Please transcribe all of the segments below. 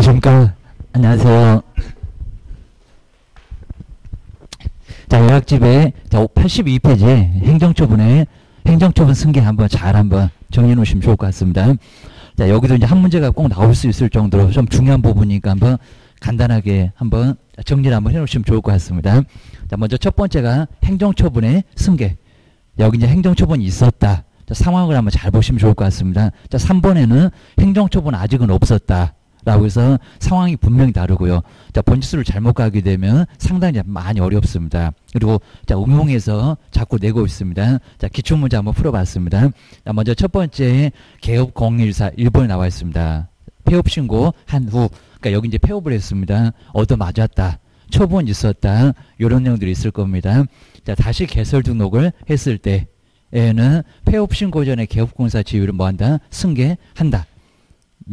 안녕하십니까. 안녕하세요. 자, 요약집에 82페이지 행정처분에 행정처분 승계 한번 정리해 놓으시면 좋을 것 같습니다. 자, 여기도 이제 한 문제가 꼭 나올 수 있을 정도로 좀 중요한 부분이니까 한번 간단하게 한번 정리를 한번 해 놓으시면 좋을 것 같습니다. 자, 먼저 첫 번째가 행정처분의 승계. 여기 이제 행정처분이 있었다. 자, 상황을 한번 잘 보시면 좋을 것 같습니다. 자, 3번에는 행정처분 아직은 없었다. 라고 해서 상황이 분명히 다르고요. 자, 번지수를 잘못 가게 되면 상당히 많이 어렵습니다. 그리고 자, 응용해서 자꾸 내고 있습니다. 자, 기출문제 한번 풀어봤습니다. 자, 먼저 첫 번째 개업 014 1번에 나와 있습니다. 폐업 신고 한 후, 그러니까 여기 이제 폐업을 했습니다. 얻어맞았다. 처분 있었다. 이런 내용들이 있을 겁니다. 자, 다시 개설 등록을 했을 때에는 폐업 신고 전에 개업공사 지위를 뭐한다? 승계한다.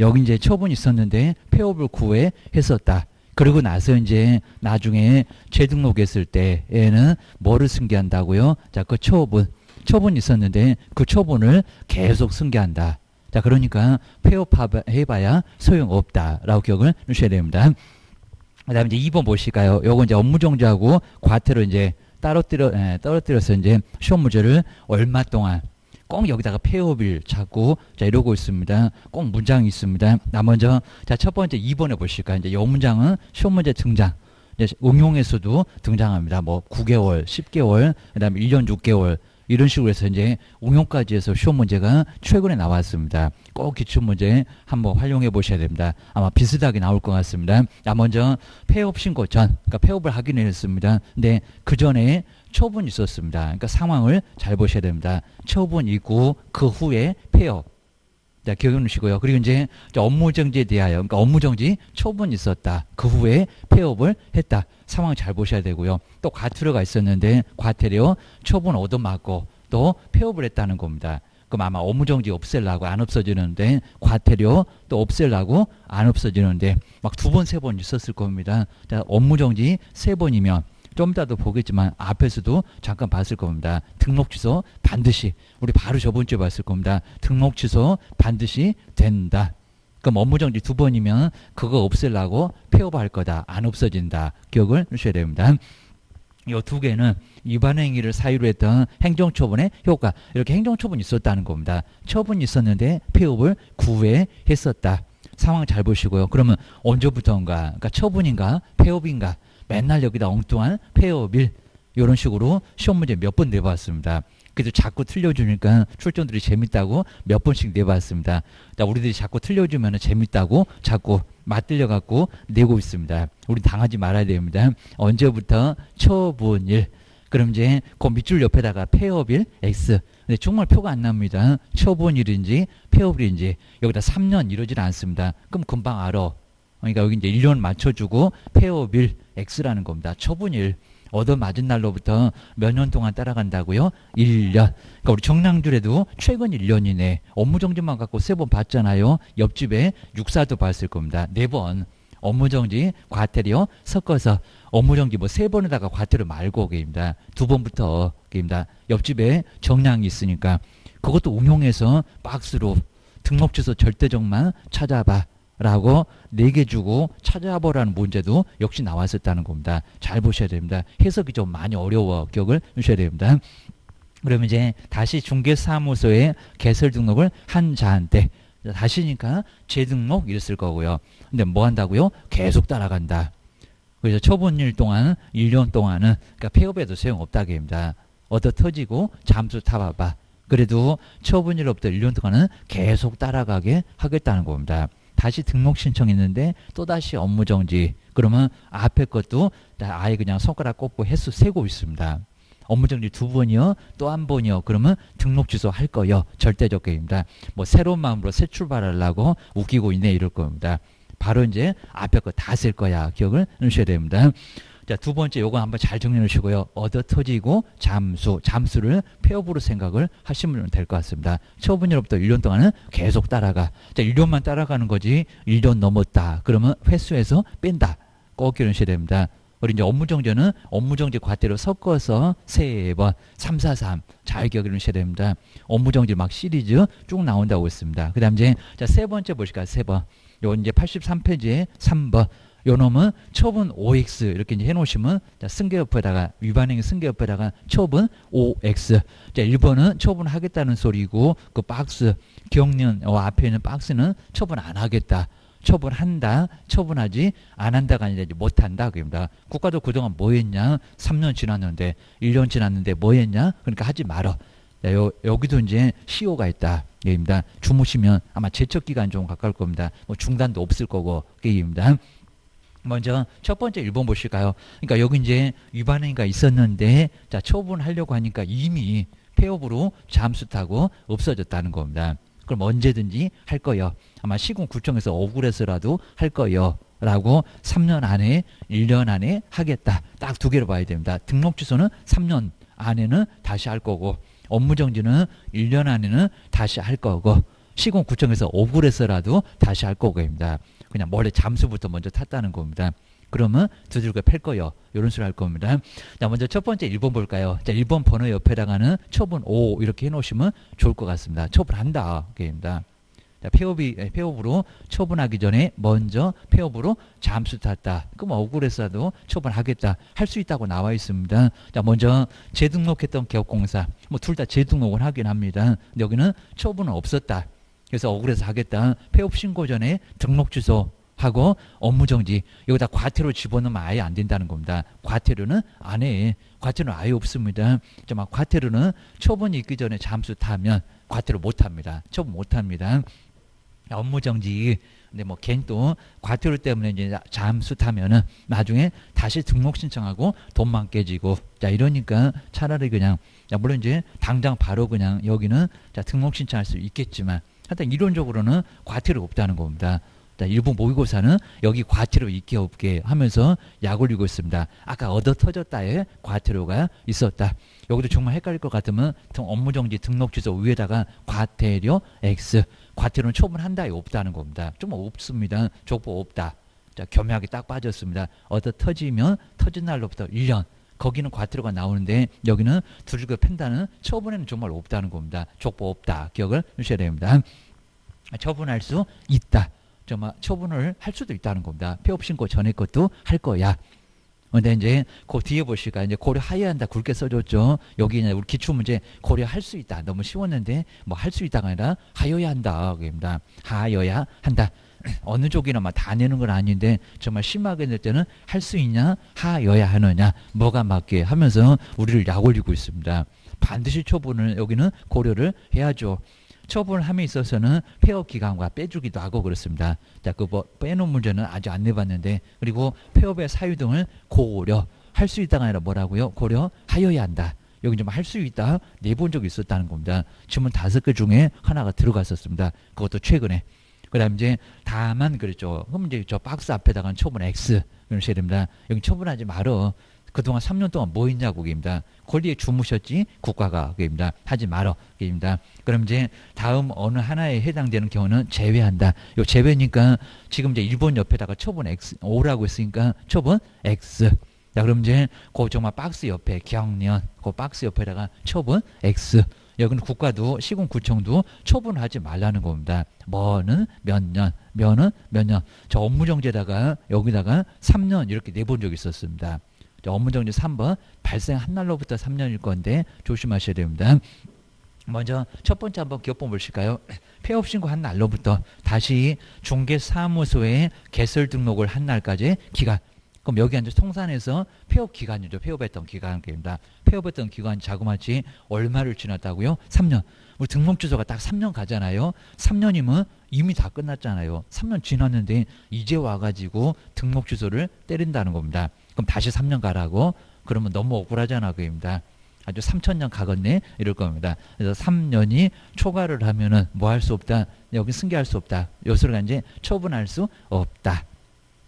여기 이제 처분이 있었는데 폐업을 구해했었다. 그러고 나서 이제 나중에 재등록했을 때에는 뭐를 승계한다고요? 자, 그 처분이 있었는데 그 처분을 계속 승계한다. 자, 그러니까 폐업해봐야 소용없다라고 기억을 하셔야 됩니다. 그다음에 이제 2번 보실까요? 요거 이제 업무정지하고 과태료 이제 떨어뜨려서 이제 시험 문제를 얼마 동안 꼭 여기다가 폐업일 자꾸 자 이러고 있습니다. 꼭 문장이 있습니다. 먼저 자 첫 번째 2번에 보실까요? 이제 이 문장은 시험 문제 등장. 이제 응용에서도 등장합니다. 뭐 9개월, 10개월, 그다음에 1년 6개월 이런 식으로 해서 이제 응용까지 해서 시험 문제가 최근에 나왔습니다. 꼭 기출 문제 한번 활용해 보셔야 됩니다. 아마 비슷하게 나올 것 같습니다. 먼저 폐업 신고 전, 그러니까 폐업을 하기는 했습니다. 근데 그 전에 처분이 있었습니다. 그러니까 상황을 잘 보셔야 됩니다. 처분 있고 그 후에 폐업. 자, 기억해 놓으시고요. 그리고 이제 업무정지에 대하여, 그러니까 업무정지 처분이 있었다. 그 후에 폐업을 했다. 상황 잘 보셔야 되고요. 또 과태료가 있었는데 과태료 처분 얻어맞고 또 폐업을 했다는 겁니다. 그럼 아마 업무정지 없애려고 안 없어지는데 과태료 또 없애려고 안 없어지는데 막 2번, 3번 있었을 겁니다. 자, 업무정지 3번이면 좀 이따도 보겠지만 앞에서도 잠깐 봤을 겁니다. 등록 취소 반드시 우리 바로 저번 주에 봤을 겁니다. 등록 취소 반드시 된다. 그럼 업무정지 2번이면 그거 없애려고 폐업할 거다. 안 없어진다. 기억을 하셔야 됩니다. 이 2개는 위반 행위를 사유로 했던 행정처분의 효과. 이렇게 행정처분이 있었다는 겁니다. 처분이 있었는데 폐업을 구해했었다. 상황 잘 보시고요. 그러면 언제부터인가? 그러니까 처분인가? 폐업인가? 맨날 여기다 엉뚱한 폐업일 이런 식으로 시험 문제 몇 번 내봤습니다. 그래서 자꾸 틀려주니까 출전들이 재밌다고 몇 번씩 내봤습니다. 자, 우리들이 자꾸 틀려주면 재밌다고 자꾸 맞들려갖고 내고 있습니다. 우리 당하지 말아야 됩니다. 언제부터 처분일. 그럼 이제 그 밑줄 옆에다가 폐업일 X. 근데 정말 표가 안 납니다. 처분일인지 폐업일인지 여기다 3년 이러질 않습니다. 그럼 금방 알아. 그러니까 여기 이제 1년 맞춰주고 폐업일 X라는 겁니다. 처분일 얻어맞은 날로부터 몇 년 동안 따라간다고요? 1년. 그러니까 우리 정량줄에도 최근 1년이네. 업무정지만 갖고 3번 봤잖아요. 옆집에 육사도 봤을 겁니다. 4번. 업무정지, 과태료 섞어서 업무정지 뭐 3번에다가 과태료 말고 게입니다. 2번부터 게입니다. 옆집에 정량이 있으니까 그것도 응용해서 박스로 등록 취소 절대적만 찾아봐. 라고 4개 주고 찾아보라는 문제도 역시 나왔었다는 겁니다. 잘 보셔야 됩니다. 해석이 좀 많이 어려워. 기억을 하셔야 됩니다. 그러면 이제 다시 중개사무소에 개설 등록을 한 자한테 다시니까 재등록 이랬을 거고요. 근데 뭐 한다고요? 계속 따라간다. 그래서 처분일 동안 1년 동안은 그러니까 폐업에도 소용없다. 입니다. 얻어 터지고 잠수 타봐봐. 그래도 처분일로부터 1년 동안은 계속 따라가게 하겠다는 겁니다. 다시 등록 신청했는데 또다시 업무정지. 그러면 앞에 것도 아예 그냥 손가락 꼽고 횟수 세고 있습니다. 업무정지 2번이요. 또 1번이요. 그러면 등록 취소할 거요. 절대적 계획입니다. 뭐 새로운 마음으로 새 출발하려고 웃기고 있네 이럴 겁니다. 바로 이제 앞에 거 다 쓸 거야. 기억을 하셔야 됩니다. 자, 2번째 요거 한번 잘 정리해 놓으시고요. 얻어 터지고 잠수를 폐업으로 생각을 하시면 될 것 같습니다. 처분일로부터 1년 동안은 계속 따라가. 자, 1년만 따라가는 거지 1년 넘었다. 그러면 횟수에서 뺀다. 꼭 기억하셔야 됩니다. 우리 이제 업무정지는 업무정지 과태료 섞어서 3번 343 잘 기억해 주셔야 됩니다. 업무정지 막 시리즈 쭉 나온다고 했습니다. 그 다음 이제 자, 3번째 보실까요? 3번. 요 이제 83페이지에 3번. 요 놈은 처분 OX 이렇게 이제 해놓으시면 자, 승계 옆에다가 위반행위 승계 옆에다가 처분 OX. 자, 1번은 처분하겠다는 소리고 그 박스 기억년 앞에 있는 박스는 처분 안 하겠다. 처분한다. 처분하지 안 한다가 아니라 이제 못한다. 그입니다. 국가도 그동안 뭐 했냐? 3년 지났는데 1년 지났는데 뭐 했냐? 그러니까 하지 말어. 자, 여기도 이제 시효가 있다. 입니다. 주무시면 아마 제척 기간 좀 가까울 겁니다. 뭐 중단도 없을 거고 입니다. 먼저 첫 번째 1번 보실까요? 그러니까 여기 이제 위반행위가 있었는데 자, 처분하려고 하니까 이미 폐업으로 잠수 타고 없어졌다는 겁니다. 그럼 언제든지 할 거요. 아마 시군구청에서 억울해서라도 할 거요. 라고 3년 안에 1년 안에 하겠다. 딱 두 개로 봐야 됩니다. 등록 취소는 3년 안에는 다시 할 거고 업무정지는 1년 안에는 다시 할 거고 시군구청에서 억울해서라도 다시 할 거고입니다. 그냥 원래 잠수부터 먼저 탔다는 겁니다. 그러면 두들겨 팰 거요. 이런 소리 할 겁니다. 자, 먼저 첫 번째 1번 볼까요? 자, 1번 번호 옆에다가는 처분 O 이렇게 해놓으시면 좋을 것 같습니다. 처분한다. 그입니다. 자, 폐업으로 처분하기 전에 먼저 폐업으로 잠수 탔다. 그럼 억울해서도 처분하겠다. 할 수 있다고 나와 있습니다. 자, 먼저 재등록했던 기업공사. 뭐 둘 다 재등록을 하긴 합니다. 근데 여기는 처분은 없었다. 그래서 억울해서 하겠다. 폐업 신고 전에 등록 취소하고 업무정지. 여기다 과태료 집어넣으면 아예 안 된다는 겁니다. 과태료는 안 해. 과태료는 아예 없습니다. 과태료는 처분이 있기 전에 잠수 타면 과태료 못 합니다. 처분 못 합니다. 업무정지. 근데 뭐 걘 또 과태료 때문에 이제 잠수 타면은 나중에 다시 등록 신청하고 돈만 깨지고 자 이러니까 차라리 그냥 자 물론 이제 당장 바로 그냥 여기는 자 등록 신청할 수 있겠지만 하여튼 이론적으로는 과태료 없다는 겁니다. 자, 일부 모의고사는 여기 과태료 있게 없게 하면서 약 올리고 있습니다. 아까 얻어 터졌다에 과태료가 있었다. 여기도 정말 헷갈릴 것 같으면 업무정지 등록 취소 위에다가 과태료 X. 과태료는 처분한다에 없다는 겁니다. 좀 없습니다. 족보 없다. 자, 겸하게 딱 빠졌습니다. 얻어 터지면 터진 날로부터 1년. 거기는 과태료가 나오는데 여기는 두들겨 팬다는 처분에는 정말 없다는 겁니다. 족보 없다. 기억을 하셔야 됩니다. 처분할 수 있다. 정말 처분을 할 수도 있다는 겁니다. 폐업 신고 전에 것도 할 거야. 근데 이제 그 뒤에 보시니까 이제 고려하여야 한다 굵게 써줬죠. 여기 이제 우리 기출 문제 고려할 수 있다. 너무 쉬웠는데 뭐 할 수 있다가 아니라 하여야 한다. 그입니다. 하여야 한다. 어느 쪽이나 막 다 내는 건 아닌데 정말 심하게 낼 때는 할 수 있냐 하여야 하느냐 뭐가 맞게 하면서 우리를 약 올리고 있습니다. 반드시 처분을 여기는 고려를 해야죠. 처분함에 있어서는 폐업 기간과 빼주기도 하고 그렇습니다. 자, 그 뭐 빼놓은 문제는 아직 안 내봤는데 그리고 폐업의 사유 등을 고려할 수 있다가 아니라 뭐라고요? 고려하여야 한다. 여기 좀 할 수 있다. 내본 적이 있었다는 겁니다. 질문 5개 중에 하나가 들어갔었습니다. 그것도 최근에. 그 다음 이제 다만 그랬죠. 그럼 이제 저 박스 앞에다가 처분 X 이러셔야 됩니다. 여기 처분하지 말어. 그동안 3년 동안 뭐 했냐고 그입니다. 권리에 주무셨지 국가가 그입니다. 하지 말어 그입니다. 그럼 이제 다음 어느 하나에 해당되는 경우는 제외한다. 요 제외니까 지금 이제 1번 옆에다가 처분 X O라고 했으니까 처분 X. 자 그럼 이제 그 정말 박스 옆에 경련 그 박스 옆에다가 처분 X. 여기는 국가도 시군구청도 처분하지 말라는 겁니다. 뭐는 몇 년, 면은 몇 년. 저 업무정지에다가 여기다가 3년 이렇게 내본 적이 있었습니다. 업무정지 3번 발생한 날로부터 3년일 건데 조심하셔야 됩니다. 먼저 첫 번째 한번 기억본 보실까요? 폐업신고한 날로부터 다시 중개사무소에 개설 등록을 한 날까지 기간. 그럼 여기 이제 통산에서 폐업 기간이죠. 폐업했던 기간입니다. 폐업했던 기간 자그마치 얼마를 지났다고요? 3년. 우리 등록 주소가 딱 3년 가잖아요. 3년이면 이미 다 끝났잖아요. 3년 지났는데 이제 와가지고 등록 주소를 때린다는 겁니다. 그럼 다시 3년 가라고? 그러면 너무 억울하잖아 그입니다. 아주 3천년 가겠네 이럴 겁니다. 그래서 3년이 초과를 하면은 뭐 할 수 없다. 여기 승계할 수 없다. 요소리가 이제 처분할 수 없다.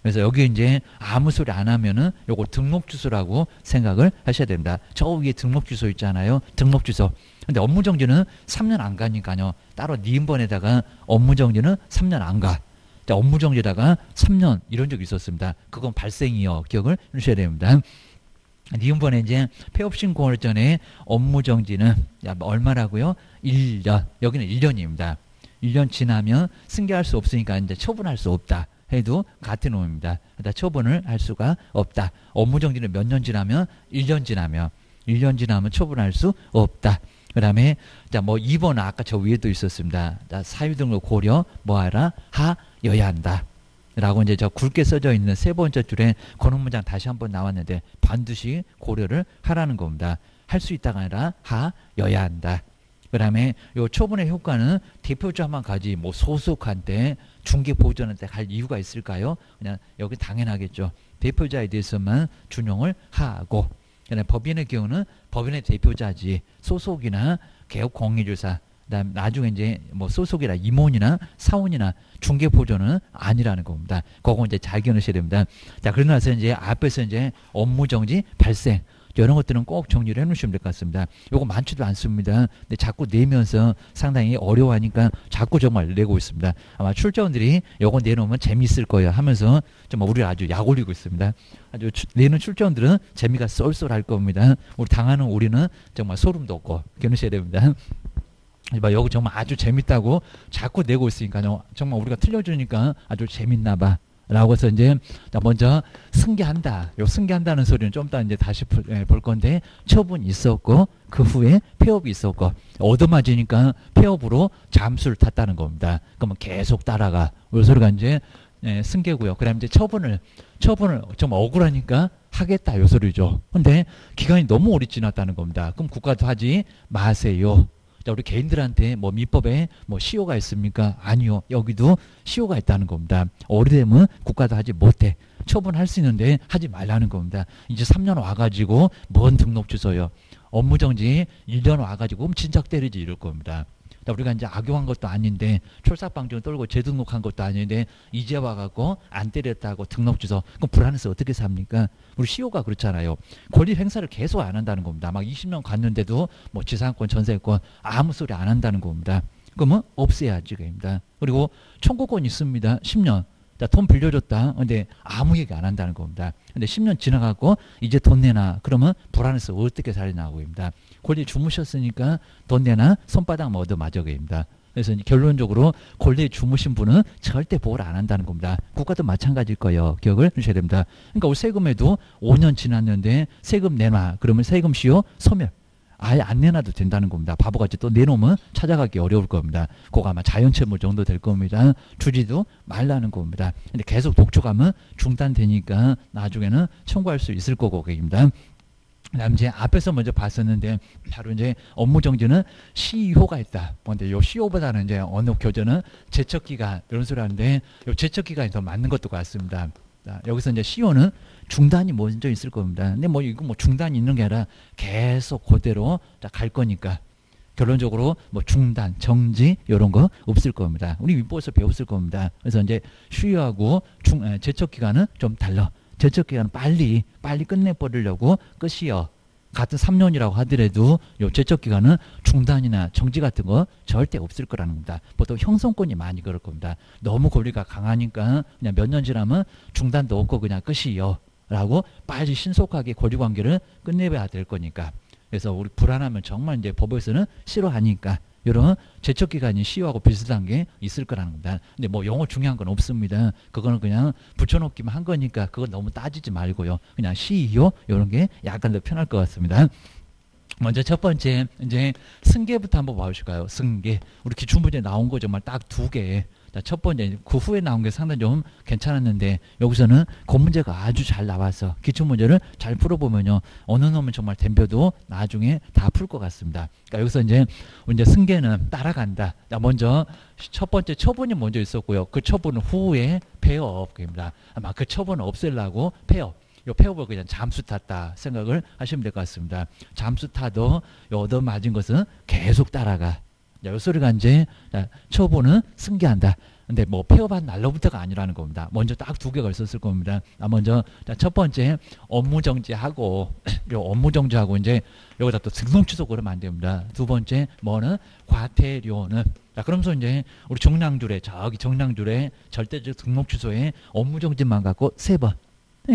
그래서 여기 이제 아무 소리 안 하면은 요거 등록 주소라고 생각을 하셔야 됩니다. 저 위에 등록 주소 있잖아요. 등록 주소. 근데 업무 정지는 3년 안 가니까요. 따로 니은번에다가 업무 정지는 3년 안 가. 자, 업무 정지에다가 3년 이런 적이 있었습니다. 그건 발생이요. 기억을 해주셔야 됩니다. 니은번에 이제 폐업 신고할 전에 업무 정지는 얼마라고요? 1년. 여기는 1년입니다. 1년 지나면 승계할 수 없으니까 이제 처분할 수 없다 해도 같은 놈입니다. 그러니까 처분을 할 수가 없다. 업무정지는 몇 년 지나면 1년 지나면 처분할 수 없다. 그 다음에 자 뭐 2번은 아까 저 위에도 있었습니다. 자, 사유 등을 고려 뭐하라 하여야 한다. 라고 이제 저 굵게 써져 있는 세 번째 줄에 권은 문장 다시 한번 나왔는데 반드시 고려를 하라는 겁니다. 할 수 있다가 아니라 하여야 한다. 그 다음에 요 처분의 효과는 대표자만 가지 뭐 소속한테 중개보조한테 갈 이유가 있을까요? 그냥 여기 당연하겠죠. 대표자에 대해서만 준용을 하고, 그다음에 법인의 경우는 법인의 대표자지 소속이나 개업 공인주사, 그다음 나중에 이제 뭐 소속이나 임원이나 사원이나 중개보조는 아니라는 겁니다. 그거 이제 잘 기억하셔야 됩니다. 자, 그러고 나서 이제 앞에서 이제 업무정지 발생 이런 것들은 꼭 정리를 해놓으시면 될 것 같습니다. 요거 많지도 않습니다. 근데 자꾸 내면서 상당히 어려워하니까 자꾸 정말 내고 있습니다. 아마 출제원들이 요거 내놓으면 재미있을 거예요 하면서 정말 우리를 아주 약 올리고 있습니다. 아주 내는 출제원들은 재미가 쏠쏠할 겁니다. 우리 당하는 우리는 정말 소름 돋고 견으셔야 됩니다. 여기 정말 아주 재밌다고 자꾸 내고 있으니까요. 정말 우리가 틀려주니까 아주 재밌나 봐. 라고 해서 이제 먼저 승계한다. 요 승계한다는 소리는 좀 이따 이제 다시 볼 건데 처분이 있었고 그 후에 폐업이 있었고 얻어맞으니까 폐업으로 잠수를 탔다는 겁니다. 그러면 계속 따라가. 요 소리가 이제 승계고요. 그다음에 이제 처분을 좀 억울하니까 하겠다 요 소리죠. 근데 기간이 너무 오래 지났다는 겁니다. 그럼 국가도 하지 마세요. 자, 우리 개인들한테 뭐 민법에 뭐 시효가 있습니까? 아니요. 여기도 시효가 있다는 겁니다. 오래되면 국가도 하지 못해. 처분할 수 있는데 하지 말라는 겁니다. 이제 3년 와가지고 뭔 등록 주소요. 업무정지 1년 와가지고 그럼 진작 때리지 이럴 겁니다. 자, 우리가 이제 악용한 것도 아닌데 출사방증 떨고 재등록한 것도 아닌데 이제 와갖고 안 때렸다고 등록 주소. 그럼 불안해서 어떻게 삽니까? 우리 시효가 그렇잖아요. 권리 행사를 계속 안 한다는 겁니다. 막 20년 갔는데도 뭐 지상권, 전세권 아무 소리 안 한다는 겁니다. 그러면 없애야지 그입니다. 그리고 청구권 있습니다. 10년. 자, 돈 빌려줬다. 근데 아무 얘기 안 한다는 겁니다. 근데 10년 지나가고 이제 돈 내놔. 그러면 불안해서 어떻게 살리냐고 입니다. 권리 주무셨으니까 돈 내놔. 손바닥 얻어 맞아 그입니다. 그래서 결론적으로 권리에 주무신 분은 절대 보호를 안 한다는 겁니다. 국가도 마찬가지일 거예요. 기억을 해주셔야 됩니다. 그러니까 우리 세금에도 5년 지났는데 세금 내놔. 그러면 세금 시효 소멸. 아예 안 내놔도 된다는 겁니다. 바보같이 또 내놓으면 찾아가기 어려울 겁니다. 그거 아마 자연채무 정도 될 겁니다. 주지도 말라는 겁니다. 근데 계속 독촉하면 중단되니까 나중에는 청구할 수 있을 거고 그입니다. 그다음 이제 앞에서 먼저 봤었는데 바로 이제 업무정지는 시효가 있다. 근데 요 시효보다는 이제 어느 교재는 제척기간 이런 소리 하는데 요 제척기간이 더 맞는 것도 같습니다. 자, 여기서 이제 시효는 중단이 먼저 있을 겁니다. 근데 뭐 이거 뭐 중단이 있는 게 아니라 계속 그대로 갈 거니까 결론적으로 뭐 중단, 정지 이런 거 없을 겁니다. 우리 민법에서 배웠을 겁니다. 그래서 이제 시효하고 제척 기간은 좀 달라. 제척 기간은 빨리 끝내버리려고 끝이요. 같은 3년이라고 하더라도 요 제척 기간은 중단이나 정지 같은 거 절대 없을 거라는 겁니다. 보통 형성권이 많이 그럴 겁니다. 너무 권리가 강하니까 그냥 몇 년 지나면 중단도 없고 그냥 끝이요. 라고 빨리 신속하게 권리관계를 끝내봐야 될 거니까. 그래서 우리 불안하면 정말 이제 법에서는 싫어하니까 이런 제척기간이 시효하고 비슷한 게 있을 거라는 겁니다. 근데 뭐 영어 중요한 건 없습니다. 그거는 그냥 붙여놓기만 한 거니까 그건 너무 따지지 말고요. 그냥 시효 이런 게 약간 더 편할 것 같습니다. 먼저 첫 번째 이제 승계부터 한번 봐보실까요? 승계. 우리 기출문제 나온 거 정말 딱 2개. 자, 첫 번째 그 후에 나온 게 상당히 좀 괜찮았는데 여기서는 그 문제가 아주 잘 나와서 기출문제를 잘 풀어보면요 어느 놈은 정말 덤벼도 나중에 다 풀 것 같습니다. 그러니까 여기서 이제 승계는 따라간다. 자, 먼저 첫 번째 처분이 먼저 있었고요. 그 처분 후에 폐업입니다. 아마 그 처분을 없애려고 폐업. 요 폐업을 그냥 잠수 탔다 생각을 하시면 될 것 같습니다. 잠수 타도 얻어맞은 것은 계속 따라가. 요 소리가 이제 처분은 승계한다. 근데 뭐 폐업한 날로부터가 아니라는 겁니다. 먼저 딱 2개가 있었을 겁니다. 먼저 첫 번째 업무정지하고 요 업무정지하고 이제 여기다 또 등록 취소 그러면 안 됩니다. 두 번째 뭐는 과태료는 자 그러면서 이제 우리 정량줄에 저기 정량줄에 절대적 등록 취소에 업무정지만 갖고 3번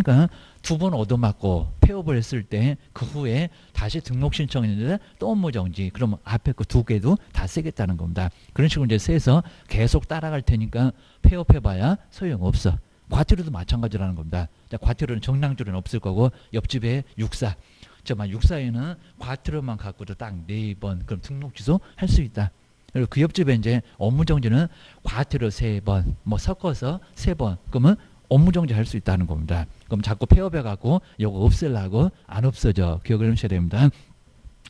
그러니까 두 번 얻어맞고 폐업을 했을 때 그 후에 다시 등록 신청했는데 또 업무정지. 그러면 앞에 그 두 개도 다 쓰겠다는 겁니다. 그런 식으로 이제 세서 계속 따라갈 테니까 폐업해봐야 소용없어. 과태료도 마찬가지라는 겁니다. 자, 과태료는 정량주는 없을 거고 옆집에 육사. 정말 육사에는 과태료만 갖고도 딱 4번 그럼 등록 취소 할 수 있다. 그리고 그 옆집에 이제 업무정지는 과태료 3번 뭐 섞어서 3번 그러면 업무정지 할 수 있다는 겁니다. 그럼 자꾸 폐업해갖고 이거 없애려고 안 없어져. 기억을 하셔야 됩니다.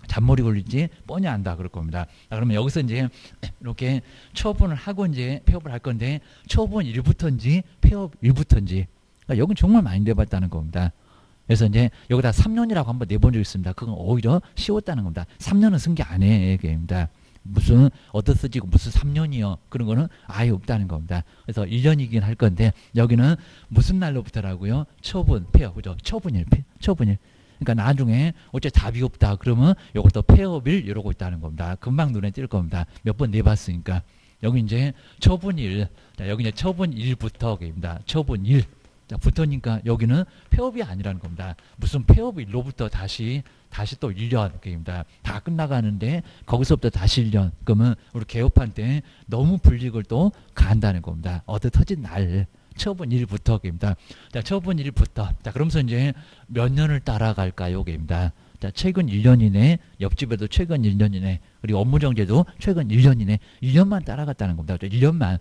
잔머리 굴리지 뻔히 안다 그럴 겁니다. 그러면 여기서 이제 이렇게 처분을 하고 이제 폐업을 할 건데 처분 1부터인지 폐업 1부터인지 그러니까 여긴 정말 많이 내봤다는 겁니다. 그래서 이제 여기다 3년이라고 한번 내본 적 있습니다. 그건 오히려 쉬웠다는 겁니다. 3년은 승계 안 해. 얘기입니다. 무슨 얻어쓰지고 무슨 3년이요. 그런 거는 아예 없다는 겁니다. 그래서 1년이긴 할 건데 여기는 무슨 날로부터라고요? 처분, 폐업. 그죠? 처분일. 처분일. 그러니까 나중에 어째 답이 없다. 그러면 이것도 폐업일 이러고 있다는 겁니다. 금방 눈에 띌 겁니다. 몇 번 내봤으니까. 여기 이제 처분일. 자, 여기 이제 처분일부터입니다. 처분일. 자, 붙으니까 여기는 폐업이 아니라는 겁니다. 무슨 폐업일로부터 다시 또 1년입니다. 다 끝나가는데 거기서부터 다시 1년. 그러면 우리 개업한 때 너무 불이익을 또 간다는 겁니다. 얻어 터진 날. 처분일부터입니다. 자, 처분일부터. 자, 그러면서 이제 몇 년을 따라갈까요? 입니다. 자, 최근 1년 이내, 옆집에도 최근 1년 이내, 그리고 업무정지도 최근 1년 이내, 1년만 따라갔다는 겁니다. 1년만.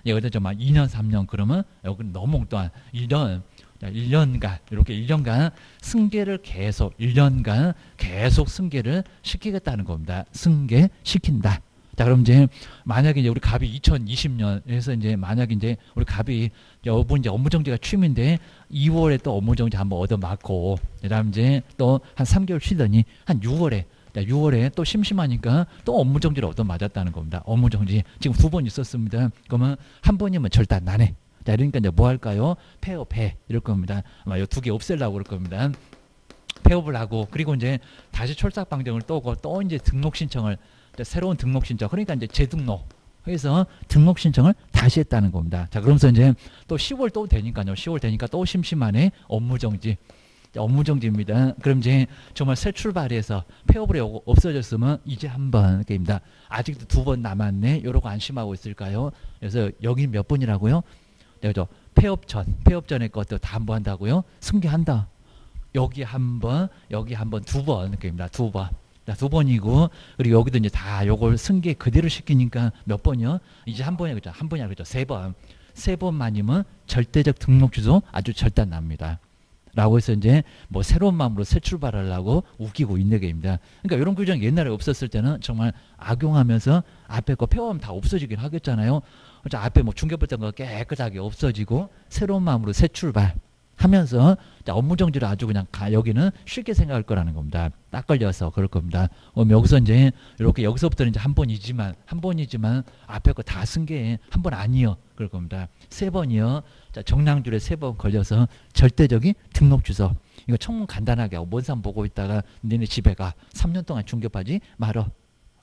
여기다 정말 2년, 3년 그러면 여기는 너무 엉뚱한 1년간 이렇게 1년간 승계를 계속 1년간 계속 승계를 시키겠다는 겁니다. 승계시킨다. 자, 그럼 이제 만약에 이제 우리 갑이 2020년에서 이제 만약에 이제 우리 갑이 여분 이제 업무정지가 취임인데 2월에 또 업무정지 한번 얻어맞고 그다음 이제 또 한 3개월 쉬더니 한 6월에 자, 6월에 또 심심하니까 또 업무정지를 얻어맞았다는 겁니다. 업무정지 지금 2번 있었습니다. 그러면 한 번이면 절단 나네. 자, 그러니까 이제 뭐 할까요? 폐업해 이럴 겁니다. 아마 이 2개 없애려고 그럴 겁니다. 폐업을 하고 그리고 이제 다시 철삭방정을 또고 또 이제 등록 신청을 새로운 등록 신청 그러니까 이제 재등록 해서 등록 신청을 다시 했다는 겁니다. 자, 그러면서 이제 또 10월 또 되니까요. 10월 되니까 또 심심하네. 업무정지. 업무정지입니다. 그럼 이제 정말 새 출발해서 폐업을 없어졌으면 이제 한 번 게임이다. 아직도 2번 남았네. 이러고 안심하고 있을까요? 그래서 여기 몇 번이라고요? 그죠? 폐업 전에 것도 다 한 번 한다고요? 승계한다. 여기 한 번, 여기 한 번, 2번 게임이다. 2번. 자, 2번이고 그리고 여기도 이제 다 요걸 승계 그대로 시키니까 몇 번이요? 이제 한 번이야. 그죠? 한 번이야. 그죠? 3번. 3번만이면 절대적 등록 취소 아주 절단 납니다. 라고 해서 이제 뭐 새로운 마음으로 새 출발하려고 웃기고 있는 게입니다. 그러니까 이런 규정이 옛날에 없었을 때는 정말 악용하면서 앞에 거 폐업하면 다 없어지긴 하겠잖아요. 앞에 뭐 중개부했던 거 깨끗하게 없어지고 새로운 마음으로 새 출발 하면서 업무정지를 아주 그냥 여기는 쉽게 생각할 거라는 겁니다. 딱 걸려서 그럴 겁니다. 여기서 이제 이렇게 여기서부터는 이제 한 번이지만 앞에 거 다 승계해 한 번 아니요 그럴 겁니다. 3번이요. 자, 정량줄에 3번 걸려서 절대적인 등록 취소. 이거 청문 간단하게 하고 뭔 산 보고 있다가 너네 집에 가 3년 동안 중개하지 말어.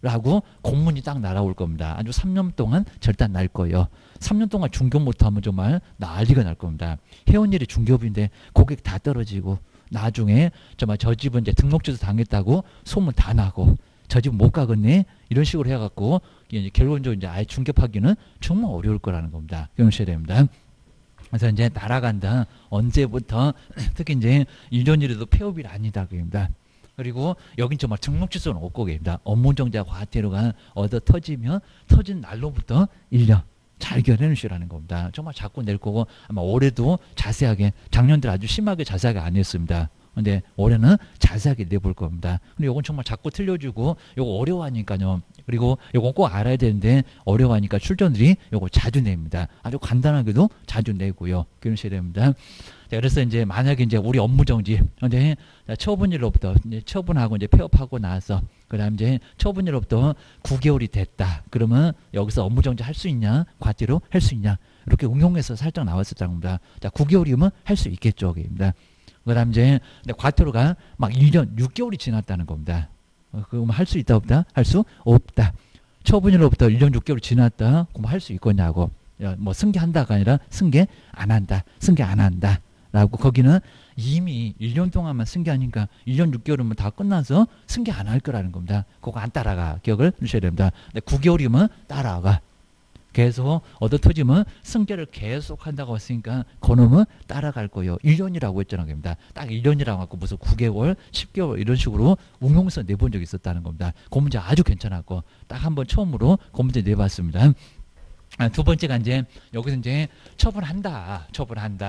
라고 공문이 딱 날아올 겁니다. 아주 3년 동안 절단 날 거예요. 3년 동안 중개업 못하면 정말 난리가 날 겁니다. 해온 일이 중개업인데 고객 다 떨어지고 나중에 정말 저 집은 이제 등록 취소 당했다고 소문 다 나고 저 집 못 가겠네 이런 식으로 해갖고 이제 결론적으로 이제 아예 중개하기는 정말 어려울 거라는 겁니다. 기억하셔야 됩니다. 그래서 이제 날아간다. 언제부터 특히 이제 1년이라도 폐업이 아니다. 그입니다. 그리고 여긴 정말 등록 취소는 없고 계십니다. 업무정지와 과태료가 얻어 터지면 터진 날로부터 1년 잘 결해놓으시라는 겁니다. 정말 자꾸 낼 거고 아마 올해도 자세하게 작년들 아주 심하게 자세하게 안 했습니다. 근데 올해는 자세하게 내볼 겁니다. 근데 요건 정말 자꾸 틀려주고 요거 어려워하니까요. 그리고 요건 꼭 알아야 되는데 어려워하니까 출전들이 요거 자주 냅니다. 아주 간단하게도 자주 내고요. 그러셔야 됩니다. 자, 그래서 이제 만약에 이제 우리 업무정지, 근데 처분일로부터 이제 처분하고 이제 폐업하고 나서 그다음 이제 처분일로부터 9개월이 됐다. 그러면 여기서 업무정지 할 수 있냐, 과태료 할 수 있냐 이렇게 응용해서 살짝 나왔었다는 겁니다. 자, 9개월이면 할 수 있겠죠, 입니다. 그다음 이제 과태료가 막 1년 6개월이 지났다는 겁니다. 그럼 할 수 있다 없다? 할 수 없다. 처분일로부터 1년 6개월이 지났다. 그럼 할 수 있겠냐고. 뭐 승계한다가 아니라 승계 안 한다. 승계 안 한다. 라고 거기는 이미 1년 동안만 승계 아니까 1년 6개월이면 다 끝나서 승계 안 할 거라는 겁니다. 그거 안 따라가. 기억을 해주셔야 됩니다. 근데 9개월이면 따라가. 계속 얻어터지면 승계를 계속 한다고 했으니까 그놈은 따라갈 거예요. 1년이라고 했잖아요. 겁니다. 딱 1년이라고 하고 무슨 9개월, 10개월 이런 식으로 응용서 내본 적이 있었다는 겁니다. 그 문제 아주 괜찮았고 딱 한번 처음으로 그 문제 내봤습니다. 두 번째가 이제 여기서 이제 처분한다.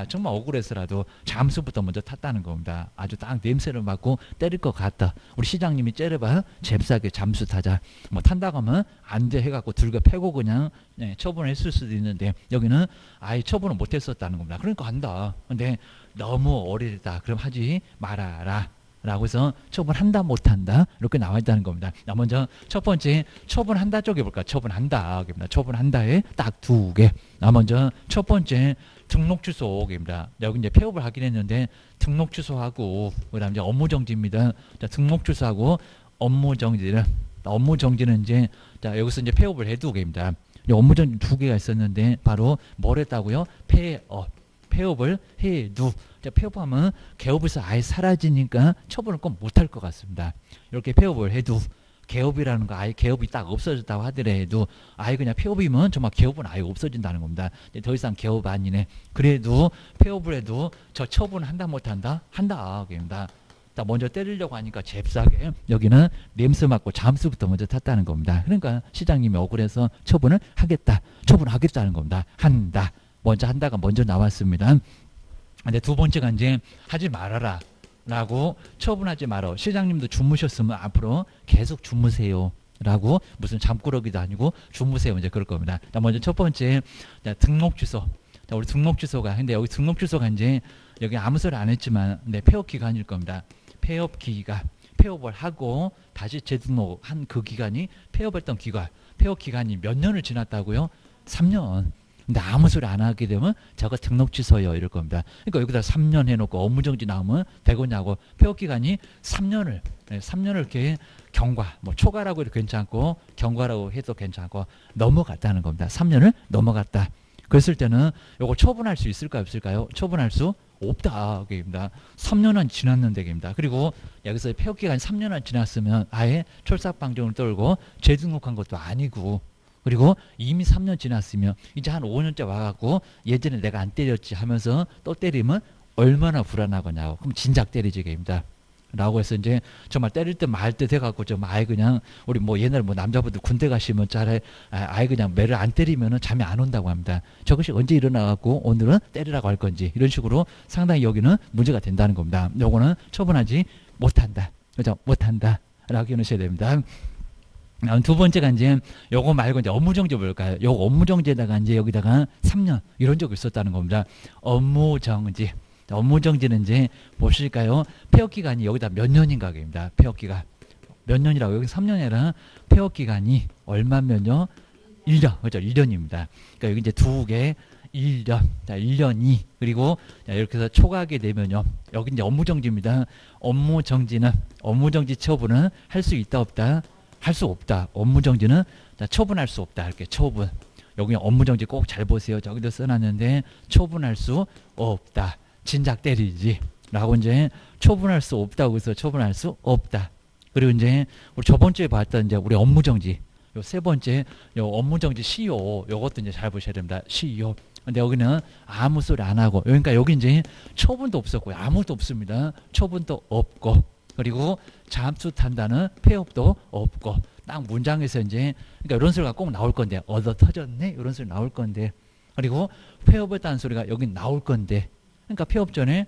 정말 억울해서라도 잠수부터 먼저 탔다는 겁니다. 아주 딱 냄새를 맡고 때릴 것 같다. 우리 시장님이 째려봐 잽싸게 잠수 타자. 뭐 탄다고 하면 안 돼 해갖고 들고 패고 그냥 처분을 했을 수도 있는데 여기는 아예 처분을 못했었다는 겁니다. 그러니까 한다. 근데 너무 어리다. 그럼 하지 말아라. 라고 해서 처분한다 못한다 이렇게 나와 있다는 겁니다. 먼저 첫 번째 처분한다 쪽에 볼까? 처분한다. 처분한다에 딱 두 개. 먼저 첫 번째 등록 주소입니다. 여기 이제 폐업을 하긴 했는데 등록 주소하고 그다음 이제 업무 정지입니다. 자, 등록 주소하고 업무 정지는 이제 자, 여기서 이제 폐업을 해두게입니다. 업무 정지 두 개가 있었는데 바로 뭘 했다고요? 폐업을 해두. 폐업하면 개업에서 아예 사라지니까 처분을 꼭 못할 것 같습니다. 이렇게 폐업을 해두. 개업이라는 거 아예 개업이 딱 없어졌다고 하더라도 아예 그냥 폐업이면 정말 개업은 아예 없어진다는 겁니다. 더 이상 개업 아니네. 그래도 폐업을 해도 저 처분 한다 못한다? 한다. 그럽니다. 먼저 때리려고 하니까 잽싸게 여기는 냄새 맡고 잠수부터 먼저 탔다는 겁니다. 그러니까 시장님이 억울해서 처분을 하겠다. 처분하겠다는 겁니다. 한다. 먼저 한다가 먼저 나왔습니다. 근데 두 번째가 이제 하지 말아라 라고 처분하지 말어. 시장님도 주무셨으면 앞으로 계속 주무세요 라고 무슨 잠꾸러기도 아니고 주무세요 이제 그럴 겁니다. 먼저 첫 번째 등록 주소. 우리 등록 주소가 근데 여기 등록 주소가 이제 여기 아무 소리 안 했지만 근데 폐업 기간일 겁니다. 폐업 기간. 폐업을 하고 다시 재등록한 그 기간이 폐업 기간이 몇 년을 지났다고요? 3년. 근데 아무 소리 안 하게 되면 저거 등록 취소요 이럴 겁니다. 그러니까 여기다 3년 해놓고 업무정지 나오면 되겠냐고. 폐업기간이 3년을 이렇게 경과, 뭐 초과라고 해도 괜찮고 경과라고 해도 괜찮고 넘어갔다는 겁니다. 3년을 넘어갔다. 그랬을 때는 이거 처분할 수 있을까요? 없을까요? 처분할 수 없다. 그입니다. 3년은 지났는데 입니다. 그리고 여기서 폐업기간이 3년은 지났으면 아예 철삭방정을 떨고 재등록한 것도 아니고 그리고 이미 3년 지났으면 이제 한 5년째 와갖고 예전에 내가 안 때렸지 하면서 또 때리면 얼마나 불안하겠냐고. 그럼 진작 때리지 개입니다. 라고 해서 이제 정말 때릴 때 말 때 돼갖고 좀 아예 그냥 우리 뭐 옛날 뭐 남자분들 군대 가시면 잘해 아예 그냥 매를 안 때리면은 잠이 안 온다고 합니다. 저것이 언제 일어나갖고 오늘은 때리라고 할 건지 이런 식으로 상당히 여기는 문제가 된다는 겁니다. 요거는 처분하지 못한다. 그죠? 못한다. 라고 해놓으셔야 됩니다. 두 번째가 이제 요거 말고 이제 업무정지 볼까요? 요 업무정지에다가 이제 여기다가 3년 이런 적이 있었다는 겁니다. 업무정지. 업무정지는 이제 보실까요? 폐업기간이 여기다 몇 년인가 입니다. 폐업기간. 몇 년이라고 여기 3년이라 폐업기간이 얼마면요? 1년. 그죠? 1년입니다. 그러니까 여기 이제 두 개 1년. 자, 1년이. 그리고 자, 이렇게 해서 초과하게 되면요. 여기 이제 업무정지입니다. 업무정지 처분은 할 수 있다 없다? 할 수 없다. 업무정지는 처분할 수 없다. 이렇게 처분. 여기 업무정지 꼭 잘 보세요. 저기도 써놨는데 처분할 수 없다. 진작 때리지. 라고 이제 처분할 수 없다고 해서 처분할 수 없다. 그리고 이제 우리 저번 주에 봤던 이제 우리 업무정지. 요 세 번째 요 업무정지 시효. 요것도 이제 잘 보셔야 됩니다. 시효. 근데 여기는 아무 소리 안 하고. 그러니까 여기 이제 처분도 없었고 아무것도 없습니다. 처분도 없고. 그리고 잠수 탄다는 폐업도 없고 딱 문장에서 이제 그러니까 이런 소리가 꼭 나올 건데 얻어 터졌네 이런 소리 나올 건데 그리고 폐업했다는 소리가 여기 나올 건데 그러니까 폐업 전에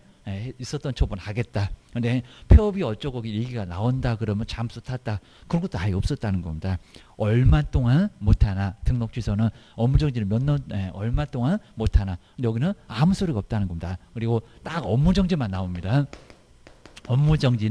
있었던 처분 하겠다. 근데 폐업이 어쩌고 얘기가 나온다 그러면 잠수 탔다 그런 것도 아예 없었다는 겁니다. 얼마 동안 못하나 등록 취소는 업무정지는 몇 년 얼마 동안 못하나 근데 여기는 아무 소리가 없다는 겁니다. 그리고 딱 업무정지만 나옵니다. 업무정지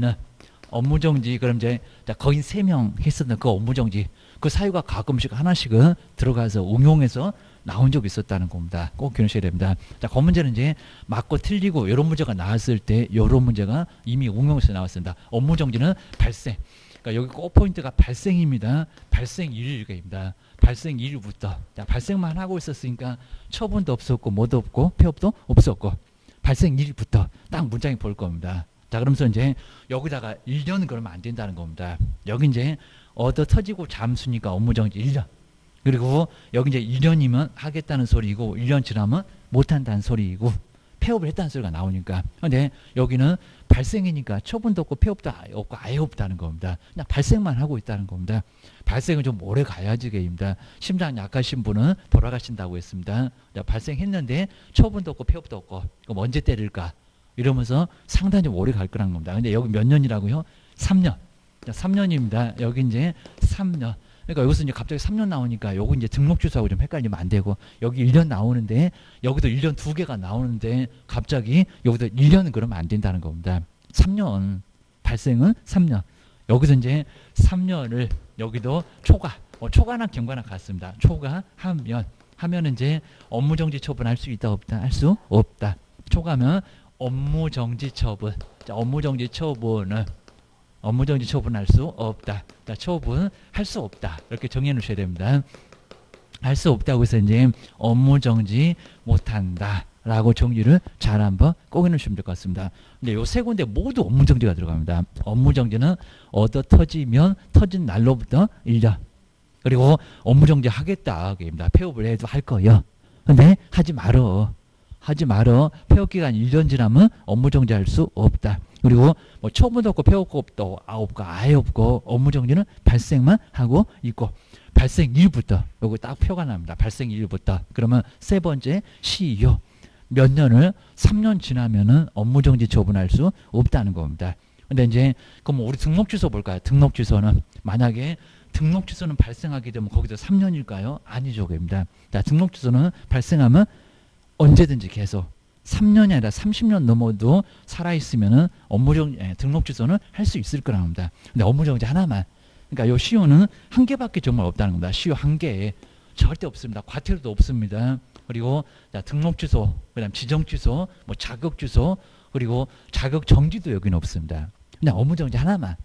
그럼 이제 거의 3명 했었던 그 업무정지 그 사유가 가끔씩 하나씩은 들어가서 응용해서 나온 적이 있었다는 겁니다. 꼭 기억하셔야 됩니다. 자, 그 문제는 이제 맞고 틀리고 이런 문제가 나왔을 때 이런 문제가 이미 응용해서 나왔습니다. 업무정지는 발생. 그러니까 여기 꼭 포인트가 발생입니다. 발생일입니다. 발생일부터. 자, 발생만 하고 있었으니까 처분도 없었고 뭐도 없고 폐업도 없었고 발생일부터 딱 문장이 볼 겁니다. 자, 그러면서 이제 여기다가 1년 그러면 안 된다는 겁니다. 여기 이제 얻어 터지고 잠수니까 업무정지 1년. 그리고 여기 이제 1년이면 하겠다는 소리이고 1년 지나면 못한다는 소리이고 폐업을 했다는 소리가 나오니까. 근데 여기는 발생이니까 처분도 없고 폐업도 없고 아예 없다는 겁니다. 그냥 발생만 하고 있다는 겁니다. 발생은 좀 오래 가야지 게입니다. 심장 약하신 분은 돌아가신다고 했습니다. 자, 발생했는데 처분도 없고 폐업도 없고 그럼 언제 때릴까? 이러면서 상당히 좀 오래 갈 거란 겁니다. 근데 여기 몇 년이라고요? 3년. 자, 3년입니다. 여기 이제 3년. 그러니까 여기서 이제 갑자기 3년 나오니까 요거 이제 등록 주소하고 좀 헷갈리면 안 되고 여기 1년 나오는데 여기도 1년 2개가 나오는데 갑자기 여기도 1년은 그러면 안 된다는 겁니다. 3년. 발생은 3년. 여기서 이제 3년을 여기도 초과. 초과나 경과나 같습니다. 초과하면 이제 업무정지 처분할 수 있다 없다? 할 수 없다. 초과하면 업무정지 처분. 자, 업무정지 처분을 업무정지 처분할 수 없다. 자, 처분할 수 없다. 이렇게 정리해 놓으셔야 됩니다. 할 수 없다고 해서 이제 업무정지 못한다. 라고 정리를 잘 한번 꼭 해놓으시면 될 것 같습니다. 근데 요 세 군데 모두 업무정지가 들어갑니다. 업무정지는 얻어 터지면 터진 날로부터 1년. 그리고 업무정지 하겠다. 입니다. 폐업을 해도 할 거예요. 근데 하지 말어. 폐업기간 1년 지나면 업무정지 할 수 없다. 그리고 뭐 처분도 없고 폐업도 없고 아예 없고 업무정지는 발생만 하고 있고 발생일부터 요거 딱 표가 납니다. 발생일부터. 그러면 세 번째 시효. 몇 년을 3년 지나면은 업무정지 처분할 수 없다는 겁니다. 근데 이제 그럼 우리 등록 주소 볼까요? 등록 주소는 만약에 등록 주소는 발생하게 되면 거기서 3년일까요? 아니죠, 그입니다. 자, 등록 주소는 발생하면 언제든지 계속 3년이 아니라 30년 넘어도 살아있으면은 업무정지, 등록 주소는 할 수 있을 거라는 겁니다. 근데 업무정지 하나만. 그러니까 요 시효는 한 개밖에 정말 없다는 겁니다. 시효 한 개에 절대 없습니다. 과태료도 없습니다. 그리고 자, 등록 주소, 그다음 지정 주소, 뭐 자격 주소, 그리고 자격 정지도 여기는 없습니다. 그냥 업무정지 하나만.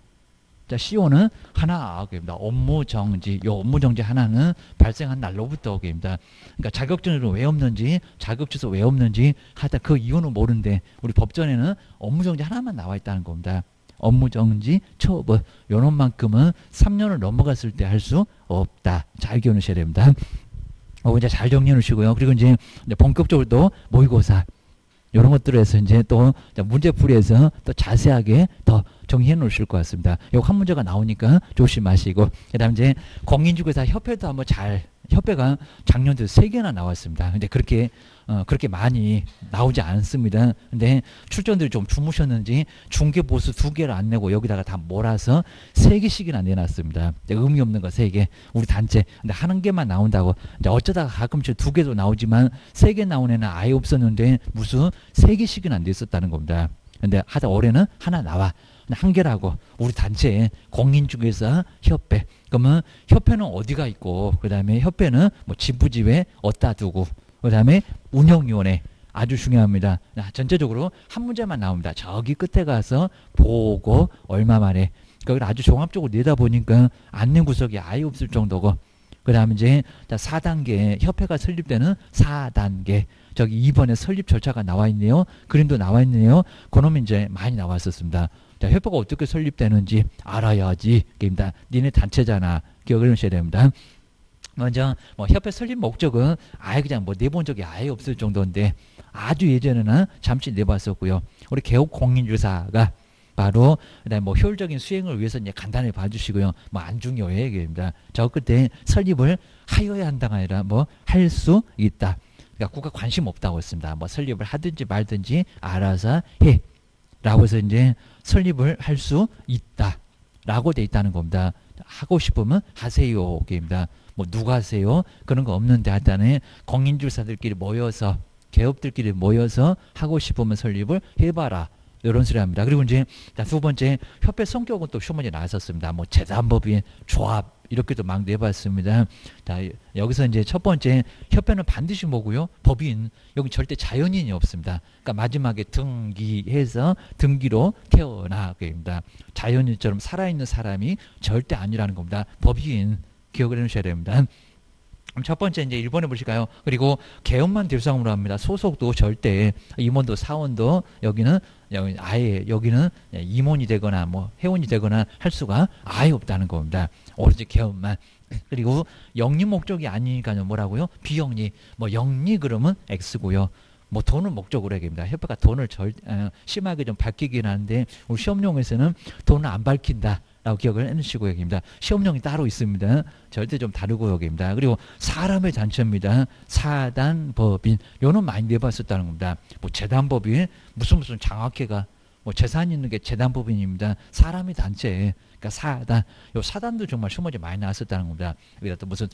자, 시효는 하나입니다. 업무정지. 요 업무정지 하나는 발생한 날로부터 입니다. 그러니까 자격증은 왜 없는지, 자격주소 왜 없는지 하다 그 이유는 모르는데 우리 법전에는 업무정지 하나만 나와 있다는 겁니다. 업무정지 처분. 요런 만큼은 3년을 넘어갔을 때 할 수 없다. 잘 기억하셔야 됩니다. 이제 잘 정리해 놓으시고요. 그리고 이제 본격적으로 또 모의고사. 이런 것들에서 이제 또 문제풀이에서 또 자세하게 더 정리해 놓으실 것 같습니다. 요 한 문제가 나오니까 조심하시고, 그 다음 이제 공인중개사 협회도 한번 협회가 작년도 3개나 나왔습니다. 근데 그렇게 많이 나오지 않습니다. 근데 출전들이 좀 주무셨는지 중개보수 2개를 안 내고 여기다가 다 몰아서 3개씩이나 내놨습니다. 의미 없는 거 3개. 우리 단체. 근데 한 개만 나온다고. 이제 어쩌다가 가끔씩 2개도 나오지만 3개 나온 애는 아예 없었는데 무슨 3개씩은 안 됐었다는 겁니다. 근데 하다 올해는 하나 나와. 한 개라고. 우리 단체 공인중개사 협회. 그러면 협회는 어디가 있고, 그 다음에 협회는 뭐 지부지회 어디다 두고, 그 다음에 운영위원회. 아주 중요합니다. 전체적으로 한 문제만 나옵니다. 저기 끝에 가서 보고 얼마 만에. 그걸 아주 종합적으로 내다보니까 안내 구석이 아예 없을 정도고, 그 다음에 이제 4단계 협회가 설립되는 4단계. 저기 2번에 설립 절차가 나와 있네요. 그림도 나와 있네요. 그놈이 이제 많이 나왔었습니다. 자, 협회가 어떻게 설립되는지 알아야지. 입니다. 니네 단체잖아. 기억을 하셔야 됩니다. 먼저 뭐 협회 설립 목적은 아예 그냥 뭐 내본 적이 아예 없을 정도인데 아주 예전에는 잠시 내봤었고요. 우리 개업 공인중개사가 바로 그다음에 뭐 효율적인 수행을 위해서 이제 간단히 봐주시고요. 뭐 안 중요해 얘기입니다. 저 그때 설립을 하여야 한다가 아니라 뭐 할 수 있다. 그러니까 국가 관심 없다고 했습니다. 뭐 설립을 하든지 말든지 알아서 해. 라고 해서 이제 설립을 할 수 있다. 라고 돼 있다는 겁니다. 하고 싶으면 하세요. 입니다. 뭐 누가 하세요? 그런 거 없는데 하여튼 공인중개사들끼리 모여서 개업들끼리 모여서 하고 싶으면 설립을 해봐라. 이런 소리 합니다. 그리고 이제 두 번째 협회 성격은 또 시험문제 나왔었습니다. 뭐 재단법인, 조합 이렇게도 막 내봤습니다. 자, 여기서 이제 첫 번째 협회는 반드시 뭐고요? 법인. 여기 절대 자연인이 없습니다. 그러니까 마지막에 등기해서 등기로 태어나게입니다. 자연인처럼 살아있는 사람이 절대 아니라는 겁니다. 법인 기억을 해주셔야 됩니다. 그럼 첫 번째 이제 1번에 보실까요? 그리고 계엄만 대상으로 합니다. 소속도 절대 임원도 사원도 여기는 아예 여기는 임원이 되거나 뭐 회원이 되거나 할 수가 아예 없다는 겁니다. 오로지 계엄만. 그리고 영리 목적이 아니니까요. 뭐라고요? 비영리. 뭐 영리 그러면 X고요. 뭐 돈을 목적으로 해야 됩니다. 협회가 돈을 심하게 좀 밝히긴 하는데 우리 시험용에서는 돈을 안 밝힌다. 라고 기억을 해주시고 여기입니다. 시험용이 따로 있습니다. 절대 좀 다르고 여기입니다. 그리고 사람의 단체입니다. 사단법인 요는 많이 내봤었다는 겁니다. 뭐 재단법인 무슨 장학회가 뭐 재산 있는 게 재단법인입니다. 사람의 단체 그러니까 사단 요 사단도 정말 시험문제 많이 나왔었다는 겁니다. 여기다 또 무슨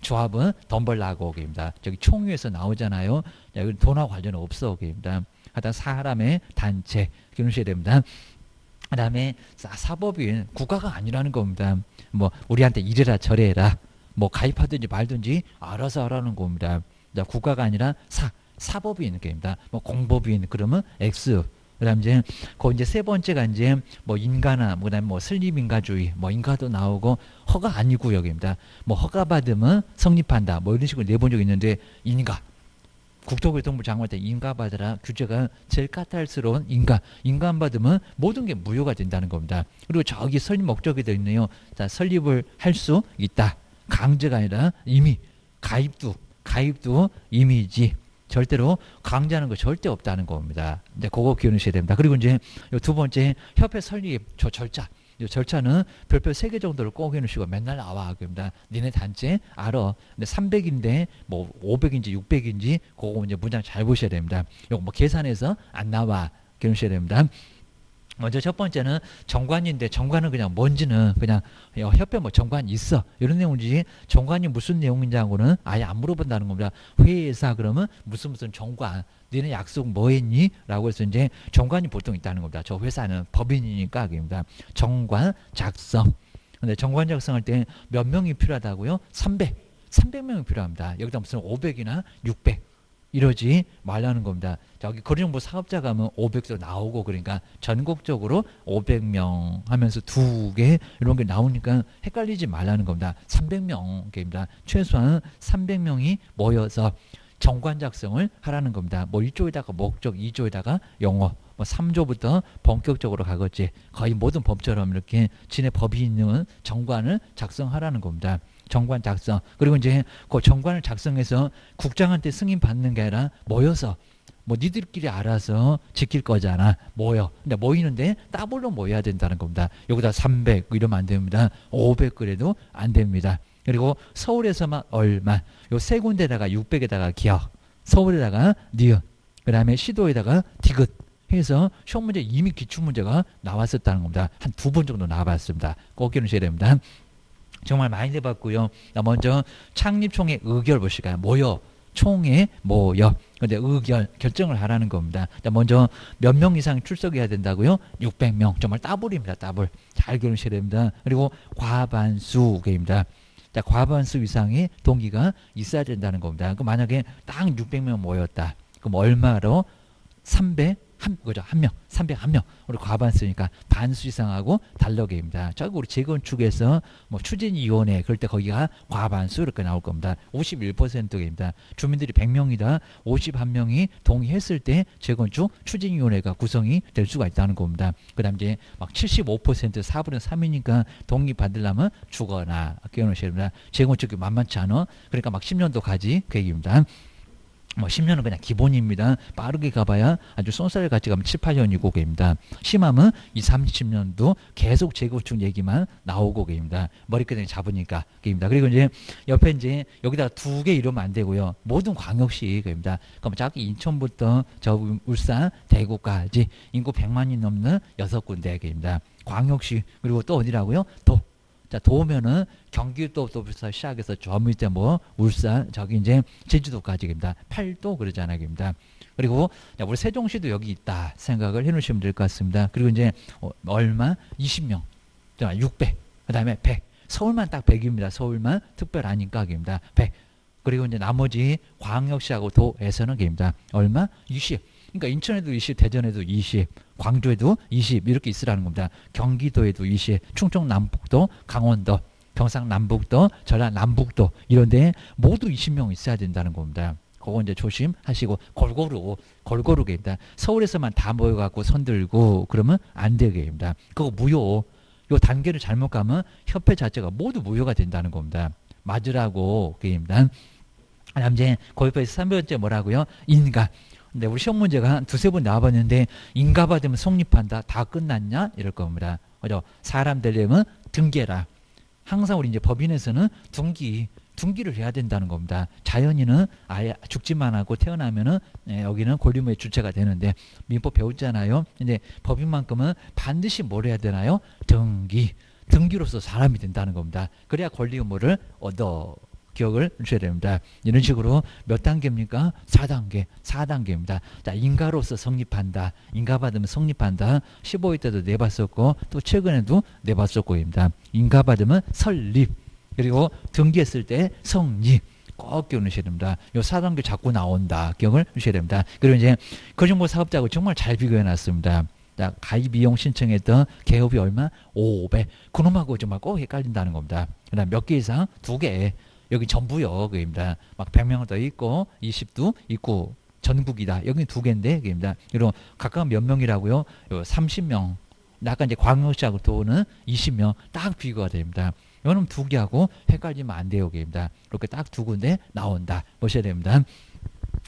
조합은 돈 벌라고 여기입니다. 저기 총회에서 나오잖아요. 여기 돈하고 관련은 없어 여기입니다. 하여튼 사람의 단체 기억하셔야 됩니다. 그 다음에 사법인 국가가 아니라는 겁니다. 뭐 우리한테 이래라 저래라 뭐 가입하든지 말든지 알아서 하라는 겁니다. 국가가 아니라 사법인 겁니다. 뭐 공법인 그러면 X. 그다음 이제 이제 세 번째가 이제 뭐 인가나 그다음에 뭐 설립인가주의 뭐 인가도 나오고 허가 아니고 여기입니다. 뭐 허가 받으면 성립한다 뭐 이런 식으로 내본 적이 있는데 인가. 국토교통부 장관 때 인가 받으라 규제가 제일 까탈스러운 인가 안 받으면 모든 게 무효가 된다는 겁니다. 그리고 저기 설립 목적이 되어 있네요. 자, 설립을 할 수 있다. 강제가 아니라 이미 가입도 이미지 절대로 강제하는 거 절대 없다는 겁니다. 이제 그거 기억하셔야 됩니다. 그리고 이제 두 번째 협회 설립 저 절차는 별표 3개 정도를 꼭 해놓으시고 맨날 나와. 그럽니다. 니네 단체 알아. 근데 300인데 뭐 500인지 600인지 그거 이제 문장 잘 보셔야 됩니다. 이거 뭐 계산해서 안 나와. 기억하셔야 됩니다. 먼저 첫 번째는 정관인데 정관은 그냥 뭔지는 그냥 협회 뭐 정관 있어 이런 내용이지 정관이 무슨 내용인지하고는 아예 안 물어본다는 겁니다. 회의에서 그러면 무슨 정관 너네 약속 뭐 했니? 라고 해서 이제 정관이 보통 있다는 겁니다. 저 회사는 법인이니까 그입니다. 정관 작성. 근데 정관 작성할 때 몇 명이 필요하다고요? 300명이 필요합니다. 여기다 무슨 500이나 600 이러지 말라는 겁니다. 저기 거리정보 사업자 가면 500도 나오고 그러니까 전국적으로 500명 하면서 2개 이런 게 나오니까 헷갈리지 말라는 겁니다. 300명입니다. 최소한 300명이 모여서 정관 작성을 하라는 겁니다. 뭐 1조에다가 목적, 2조에다가 영어, 뭐 3조부터 본격적으로 가겠지. 거의 모든 법처럼 이렇게 진의 법이 있는 정관을 작성하라는 겁니다. 정관 작성. 그리고 이제 그 정관을 작성해서 국장한테 승인 받는 게 아니라 모여서 뭐 니들끼리 알아서 지킬 거잖아. 모여. 근데 모이는데 따블로 모여야 된다는 겁니다. 여기다 300 이러면 안 됩니다. 500 그래도 안 됩니다. 그리고 서울에서만 얼마. 요 세 군데다가 600에다가 기억. 서울에다가 니은. 그 다음에 시도에다가 디귿. 해서 시험 문제 이미 기출문제가 나왔었다는 겁니다. 한 2번 정도 나와봤습니다. 꼭 기억하셔야 됩니다. 정말 많이 내봤고요. 먼저 창립총회 의결 보실까요? 모여. 총회 모여. 근데 의결 결정을 하라는 겁니다. 먼저 몇 명 이상 출석해야 된다고요? 600명. 정말 따블입니다. 따블. 잘 기억하셔야 됩니다. 그리고 과반수입니다. 자, 과반수 이상의 동기가 있어야 된다는 겁니다. 그 만약에 딱 600명 모였다. 그럼 얼마로? 301명. 우리 과반수니까 반수 이상하고 달러계입니다. 저기 우리 재건축에서 뭐 추진위원회 그럴 때 거기가 과반수 이렇게 나올 겁니다. 51%입니다. 주민들이 100명이다. 51명이 동의했을 때 재건축 추진위원회가 구성이 될 수가 있다는 겁니다. 그 다음 이제 막 75% 4분의 3이니까 동의 받으려면 주거나 기억하셔야 됩니다. 재건축이 만만치 않아. 그러니까 막 10년도 가지 계획입니다. 뭐 10년은 그냥 기본입니다. 빠르게 가봐야 아주 쏜살 같이 가면 7, 8년이고 계입니다. 심하면 20, 30년도 계속 재건축 얘기만 나오고 계입니다. 머리끄댕이 잡으니까 계입니다. 그리고 이제 옆에 이제 여기다가 2개 이러면 안 되고요. 모든 광역시 계입니다. 그럼 저기 인천부터 저 울산, 대구까지 인구 100만이 넘는 6군데 계입니다. 광역시 그리고 또 어디라고요? 도. 자, 도면은 경기도부터 시작해서 저 밑에 뭐 울산 저기 이제 제주도까지입니다. 8도 그러잖아요. 입니다. 그리고 우리 세종시도 여기 있다 생각을 해 놓으시면 될 것 같습니다. 그리고 이제 얼마? 20명. 600. 그다음에 100. 서울만 딱 100입니다. 서울만 특별하니까 입니다. 100. 그리고 이제 나머지 광역시하고 도에서는 입니다. 얼마? 20. 그러니까 인천에도 20, 대전에도 20, 광주에도 20 이렇게 있으라는 겁니다. 경기도에도 20, 충청 남북도, 강원도 경상남북도, 전라남북도 이런데 모두 20명 있어야 된다는 겁니다. 그거 이제 조심하시고 골고루 됩니다. 서울에서만 다 모여갖고 손들고 그러면 안 되게 됩니다. 그거 무효. 요 단계를 잘못 가면 협회 자체가 모두 무효가 된다는 겁니다. 맞으라고 그입니다. 그다음 이제 고협회에서 3번째 뭐라고요? 인가. 근데 우리 시험 문제가 한 두세 번 나와봤는데 인가 받으면 성립한다. 다 끝났냐? 이럴 겁니다. 그죠? 사람 되려면 등계라. 항상 우리 이제 법인에서는 둥기를 해야 된다는 겁니다. 자연인은 아예 죽지만 하고 태어나면은 여기는 권리무효 주체가 되는데 민법 배웠잖아요. 근데 법인만큼은 반드시 뭘 해야 되나요? 등기로서 사람이 된다는 겁니다. 그래야 권리 의무를 얻어. 기억을 주셔야 됩니다. 이런 식으로 몇 단계입니까? 4단계입니다. 자, 인가로서 성립한다. 인가 받으면 성립한다. 15회 때도 내봤었고 또 최근에도 내봤었고입니다. 인가 받으면 설립. 그리고 등기했을 때 성립. 꼭 기억하셔야 됩니다. 요 4단계 자꾸 나온다. 기억을 주셔야 됩니다. 그리고 이제 거정보 사업자하고 정말 잘 비교해 놨습니다. 자, 가입 이용 신청했던 개업이 얼마? 500. 그놈하고 정말 꼭 헷갈린다는 겁니다. 그다음 몇 개 이상? 2개. 여기 전부요. 그입니다. 막 100명 더 있고 20도 있고 전국이다. 여기 2개인데 그입니다. 그리고 각각 몇 명이라고요? 요 30명. 약간 이제 광역시하고 또는 20명 딱 비교가 됩니다. 이거는 2개하고 헷갈리면 안 돼요. 그입니다. 이렇게 딱 2군데 나온다. 보셔야 됩니다.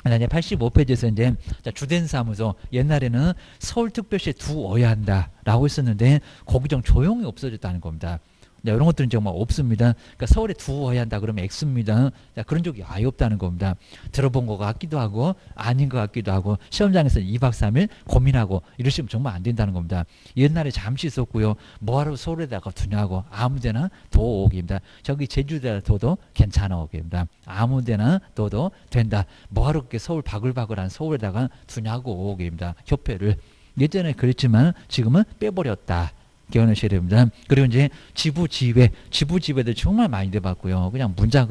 이제 85페이지에서 이제 주된 사무소 옛날에는 서울특별시에 두어야 한다라고 했었는데 거기 좀 조용히 없어졌다는 겁니다. 자, 이런 것들은 정말 없습니다. 그러니까 서울에 두어야 한다 그러면 X입니다. 자, 그런 적이 아예 없다는 겁니다. 들어본 것 같기도 하고 아닌 것 같기도 하고 시험장에서 2박 3일 고민하고 이러시면 정말 안 된다는 겁니다. 옛날에 잠시 있었고요. 뭐하러 서울에다가 두냐고 아무데나 둬오기입니다. 저기 제주도에다 둬도 괜찮아 오기입니다. 아무데나 둬도 된다. 뭐하러 그렇게 서울 바글바글한 서울에다가 두냐고 오기입니다. 협회를. 예전에 그랬지만 지금은 빼버렸다. 기억하셔야 됩니다. 그리고 이제 지부지배들 정말 많이 돼봤고요. 그냥 문장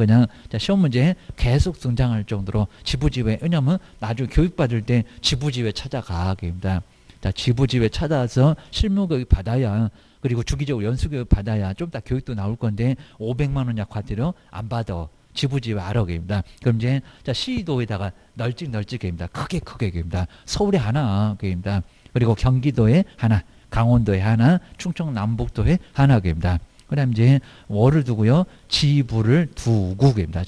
시험 문제에 계속 등장할 정도로 지부지배. 왜냐면 나중에 교육받을 때 지부지배 찾아가기입니다. 자, 지부지배 찾아서 실무교육 받아야 그리고 주기적으로 연수교육 받아야 좀 이따 교육도 나올 건데 500만 원 약화대로 안 받아. 지부지배 알아기입니다. 그럼 이제 시도에다가 널찍입니다. 크게입니다. 서울에 하나 기입니다. 그리고 경기도에 하나. 강원도에 하나, 충청남북도에 하나입니다. 그 다음 이제 월을 두고요. 지부를 두고입니다.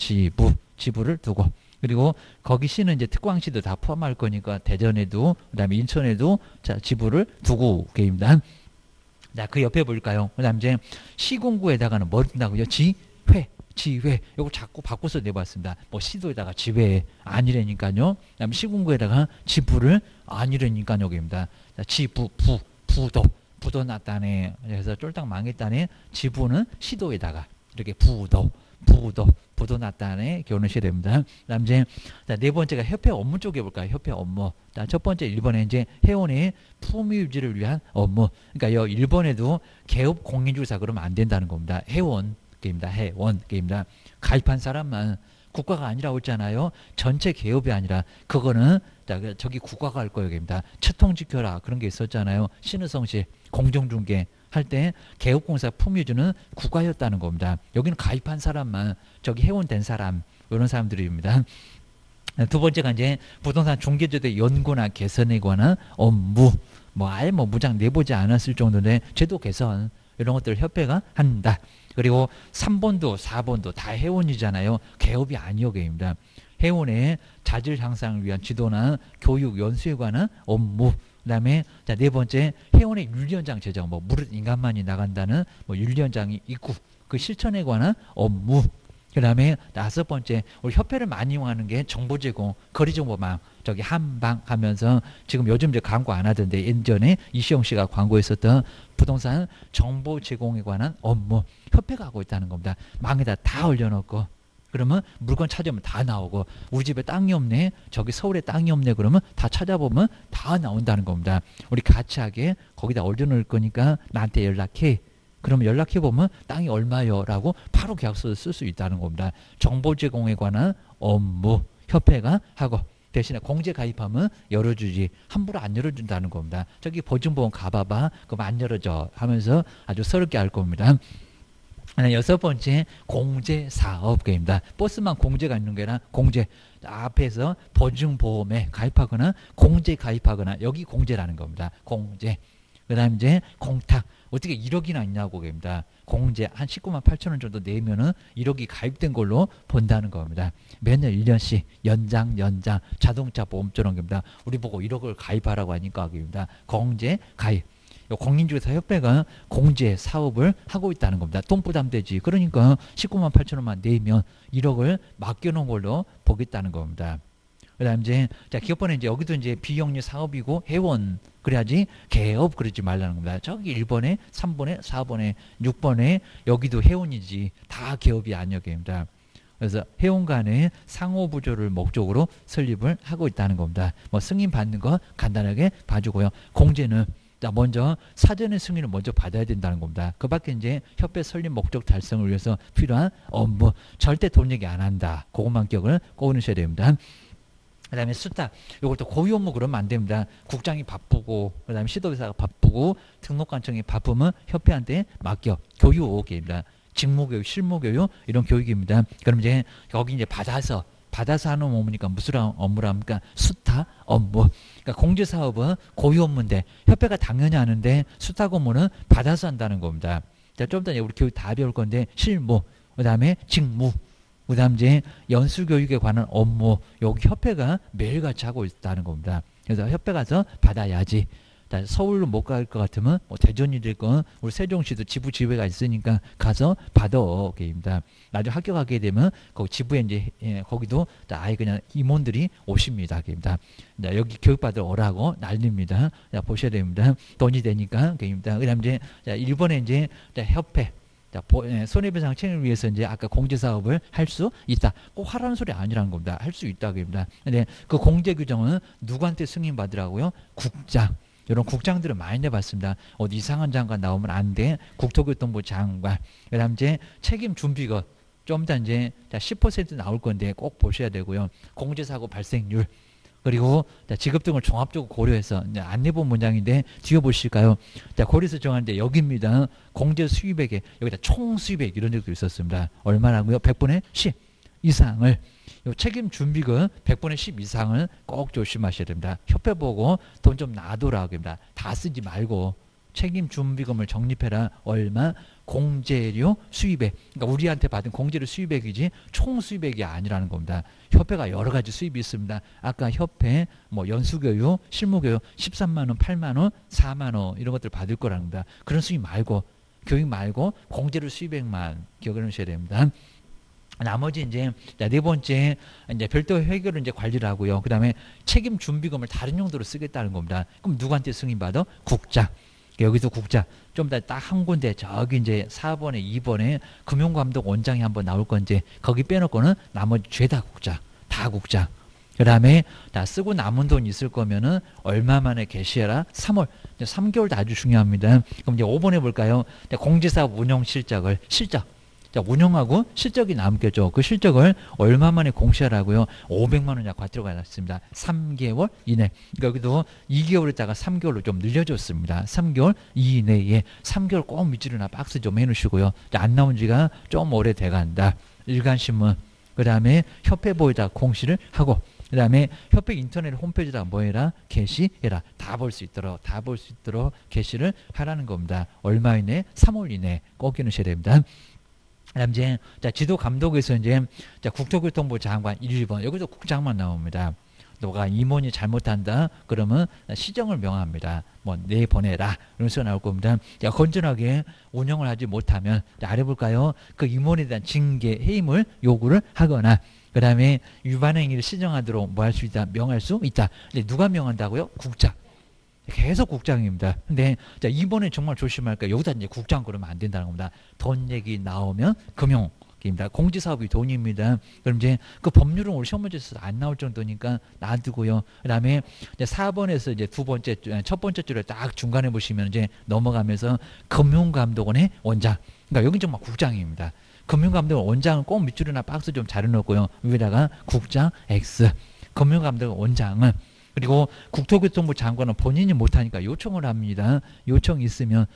지부를 두고. 그리고 거기 시는 이제 특광시도 다 포함할 거니까 대전에도, 그 다음에 인천에도 지부를 두고입니다. 자, 그 옆에 볼까요? 그 다음 이제 시공구에다가는 뭘 둔다고요? 지회. 이거 자꾸 바꿔서 내봤습니다. 뭐 시도에다가 지회 아니라니까요. 그 다음 시공구에다가 지부를 아니라니까요. 여기입니다. 자, 부도 났다네. 그래서 쫄딱 망했다네. 지부는 시도에다가 이렇게 부도 났다네. 기억하셔야 됩니다. 그다음 이제 네 번째가 협회 업무 쪽에 볼까요? 협회 업무. 자, 첫 번째 1번에 이제 회원의 품위 유지를 위한 업무. 그러니까 1번에도 개업 공인중개사 그러면 안 된다는 겁니다. 회원입니다. 가입한 사람만 국가가 아니라고 했잖아요. 전체 개업이 아니라 그거는 저기 국가가 할 거입니다. 채통 지켜라 그런 게 있었잖아요. 신의성시 공정중개 할 때 개업공사 품위주는 국가였다는 겁니다. 여기는 가입한 사람만 저기 회원된 사람 이런 사람들입니다. 두 번째가 이제 부동산 중개제도의 연구나 개선에 관한 업무. 아예 무장 내보지 않았을 정도인데 제도 개선 이런 것들을 협회가 한다. 그리고 3번도 4번도 다 회원이잖아요. 개업이 아니오게입니다. 회원의 자질 향상을 위한 지도나 교육 연수에 관한 업무. 그다음에 네 번째 회원의 윤리원장 제정. 무릇 인간만이 나간다는 윤리원장이 있고 그 실천에 관한 업무. 그다음에 5번째 우리 협회를 많이 이용하는 게 정보 제공, 거리 정보망. 저기 한방 하면서 지금 요즘 이제 광고 안 하던데 예전에 이시영 씨가 광고했었던 부동산 정보 제공에 관한 업무 협회가 하고 있다는 겁니다. 망에다 다 올려놓고 그러면 물건 찾으면 다 나오고 우리 집에 땅이 없네 저기 서울에 땅이 없네 그러면 다 찾아보면 다 나온다는 겁니다. 우리 같이 하게 거기다 올려놓을 거니까 나한테 연락해. 그러면 연락해보면 땅이 얼마요? 라고 바로 계약서를 쓸 수 있다는 겁니다. 정보 제공에 관한 업무 협회가 하고 대신에 공제 가입하면 열어주지 함부로 안 열어준다는 겁니다. 저기 보증보험 가봐봐 그럼 안 열어줘 하면서 아주 서럽게 할 겁니다. 여섯 번째 공제사업계입니다. 버스만 공제가 있는 게 아니라 공제 앞에서 보증보험에 가입하거나 공제 가입하거나 여기 공제라는 겁니다. 공제. 그 다음에 이제 공탁. 어떻게 1억이나 있냐고 겁니다. 공제 한 19만 8천 원 정도 내면은 1억이 가입된 걸로 본다는 겁니다. 매년 1년씩 연장 자동차 보험처럼 겁니다. 우리 보고 1억을 가입하라고 하니까 겁니다. 공제 가입. 공인중개사 협회가 공제 사업을 하고 있다는 겁니다. 돈 부담되지. 그러니까 19만 8천 원만 내면 1억을 맡겨놓은 걸로 보겠다는 겁니다. 그 다음 이제, 자, 기업번에 이제 여기도 이제 비영리 사업이고 회원, 그래야지 개업 그러지 말라는 겁니다. 저기 1번에, 3번에, 4번에, 6번에 여기도 회원이지 다 개업이 아니었습니다. 그래서 회원 간의 상호부조를 목적으로 설립을 하고 있다는 겁니다. 뭐 승인 받는 거 간단하게 봐주고요. 공제는 자, 먼저 사전의 승인을 먼저 받아야 된다는 겁니다. 그 밖에 이제 협회 설립 목적 달성을 위해서 필요한 업무 절대 돈 얘기 안 한다. 그것만 기억을 꼬으셔야 됩니다. 그 다음에 수탁. 이것도 고유 업무 그러면 안 됩니다. 국장이 바쁘고, 그 다음에 시도회사가 바쁘고, 등록관청이 바쁘면 협회한테 맡겨. 교육입니다. 직무교육, 실무교육, 이런 교육입니다. 그럼 이제 여기 이제 받아서 하는 업무니까 무슨 업무랍니까? 수탁 업무. 그러니까 공제사업은 고유 업무인데 협회가 당연히 하는데 수탁 업무는 받아서 한다는 겁니다. 자, 좀 더 우리 교육 다 배울 건데 실무, 그 다음에 직무, 그 다음 이제 연수교육에 관한 업무 여기 협회가 매일같이 하고 있다는 겁니다. 그래서 협회 가서 받아야지. 서울로 못 갈 것 같으면 뭐 대전이 됐건 우리 세종시도 지부 지회가 있으니까 가서 받아 게입니다. 나중에 합격하게 되면 거기 지부에 이제 거기도 아예 그냥 임원들이 오십니다. 게입니다. 여기 교육받으러 오라고 난립니다. 자, 보셔야 됩니다. 돈이 되니까 게입니다. 그다음 이제 일본에 이제 협회 손해배상 책임을 위해서 이제 아까 공제사업을 할 수 있다. 꼭 하라는 소리 아니라는 겁니다. 할 수 있다. 그입니다. 근데 그 공제 규정은 누구한테 승인받으라고요? 국장. 이런 국장들은 많이 내봤습니다. 어디 이상한 장관 나오면 안 돼. 국토교통부 장관. 그 다음 이제 책임 준비가 좀 더 이제 10% 나올 건데 꼭 보셔야 되고요. 공제사고 발생률. 그리고 지급 등을 종합적으로 고려해서 안내본 문장인데 뒤에 보실까요? 고려해서 정하는데 여기입니다. 공제 수입액에 여기다 총 수입액 이런 적도 있었습니다. 얼마라고요? 100분의 10 이상을. 책임 준비금 100분의 10 이상을 꼭 조심하셔야 됩니다. 협회 보고 돈 좀 놔두라고 합니다. 다 쓰지 말고 책임 준비금을 적립해라. 얼마? 공제료 수입액. 그러니까 우리한테 받은 공제료 수입액이지 총 수입액이 아니라는 겁니다. 협회가 여러 가지 수입이 있습니다. 아까 협회 뭐 연수교육, 실무교육 13만 원, 8만 원, 4만 원 이런 것들 받을 거라는 겁니다. 그런 수입 말고 교육 말고 공제료 수입액만 기억을 하셔야 됩니다. 나머지 이제 네 번째 이제 별도 회계를 이제 관리를 하고요. 그다음에 책임 준비금을 다른 용도로 쓰겠다는 겁니다. 그럼 누구한테 승인받아? 국장. 여기서 국장 좀 더 딱 한 군데 저기 이제 4번에 2번에 금융감독 원장이 한번 나올 건지 거기 빼놓고는 나머지 죄다 국장, 다 국장. 그다음에 다 쓰고 남은 돈 있을 거면은 얼마 만에 개시해라? 3월. 3개월도 아주 중요합니다. 그럼 이제 5번에 볼까요? 공제사업 운영 실적. 자, 운영하고 실적이 남겠죠. 그 실적을 얼마 만에 공시하라고요? 500만 원 약화 들어가놨습니다. 3개월 이내. 그러니까 여기도 2개월에다가 3개월로 좀 늘려줬습니다. 3개월 이내에 3개월 꼭 밑줄이나 박스 좀 해놓으시고요. 안 나온 지가 좀 오래돼간다. 일간신문. 그 다음에 협회보에다 공시를 하고 그 다음에 협회 인터넷 홈페이지에다 뭐해라? 게시해라. 다 볼 수 있도록 게시를 하라는 겁니다. 얼마 이내? 3월 이내 꼭 해놓으셔야 됩니다. 그다음 이제 지도 감독에서 이제 국토교통부 장관 1번 여기서 국장만 나옵니다. 너가 임원이 잘못한다 그러면 시정을 명합니다. 뭐 내보내라 이런 식으로 나올 겁니다. 건전하게 운영을 하지 못하면 아래 볼까요? 그 임원에 대한 징계 해임을 요구를 하거나 그 다음에 위반 행위를 시정하도록 뭐 할 수 있다? 명할 수 있다. 근데 누가 명한다고요? 국장. 계속 국장입니다. 근데 자, 이번에 정말 조심할까요? 여기다 이제 국장 그러면 안 된다는 겁니다. 돈 얘기 나오면 금융입니다. 공제사업이 돈입니다. 그럼 이제 그 법률은 우리 시험 문제에서 안 나올 정도니까 놔두고요. 그 다음에 4번에서 이제 첫 번째 줄에 딱 중간에 보시면 이제 넘어가면서 금융감독원의 원장. 그러니까 여긴 정말 국장입니다. 금융감독원 원장은 꼭 밑줄이나 박스 좀 잘 해놓고요. 위에다가 국장 X. 금융감독원 원장은 그리고 국토교통부 장관은 본인이 못하니까 요청을 합니다. 요청이 있으면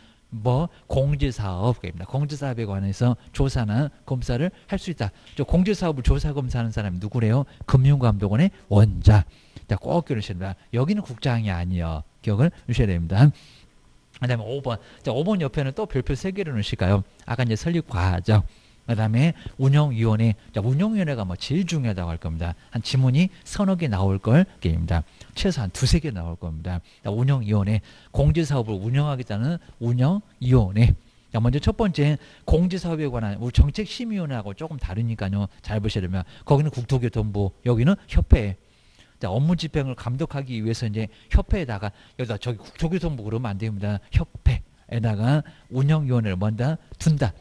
뭐 공제사업입니다. 공제사업에 관해서 조사나 검사를 할 수 있다. 저 공제사업을 조사 검사하는 사람이 누구래요? 금융감독원의 원자. 자, 꼭 기억하셔야 됩니다. 여기는 국장이 아니요. 기억을 주셔야 됩니다. 그 다음에 5번. 자, 5번 옆에는 또 별표 3개를 넣으실까요? 아까 이제 설립 과정. 그 다음에 운영위원회. 자, 운영위원회가 뭐 제일 중요하다고 할 겁니다. 한 지문이 서너 개 나올 걸 게임입니다. 최소한 2-3개 나올 겁니다. 자, 운영위원회. 공제사업을 운영하겠다는 운영위원회. 자, 먼저 첫 번째 공제사업에 관한 우리 정책심의위원회하고 조금 다르니까요. 잘 보셔야 되면 거기는 국토교통부, 여기는 협회. 자, 업무 집행을 감독하기 위해서 이제 협회에다가 여기다 저기 국토교통부 그러면 안 됩니다. 협회에다가 운영위원회를 먼저 둔다.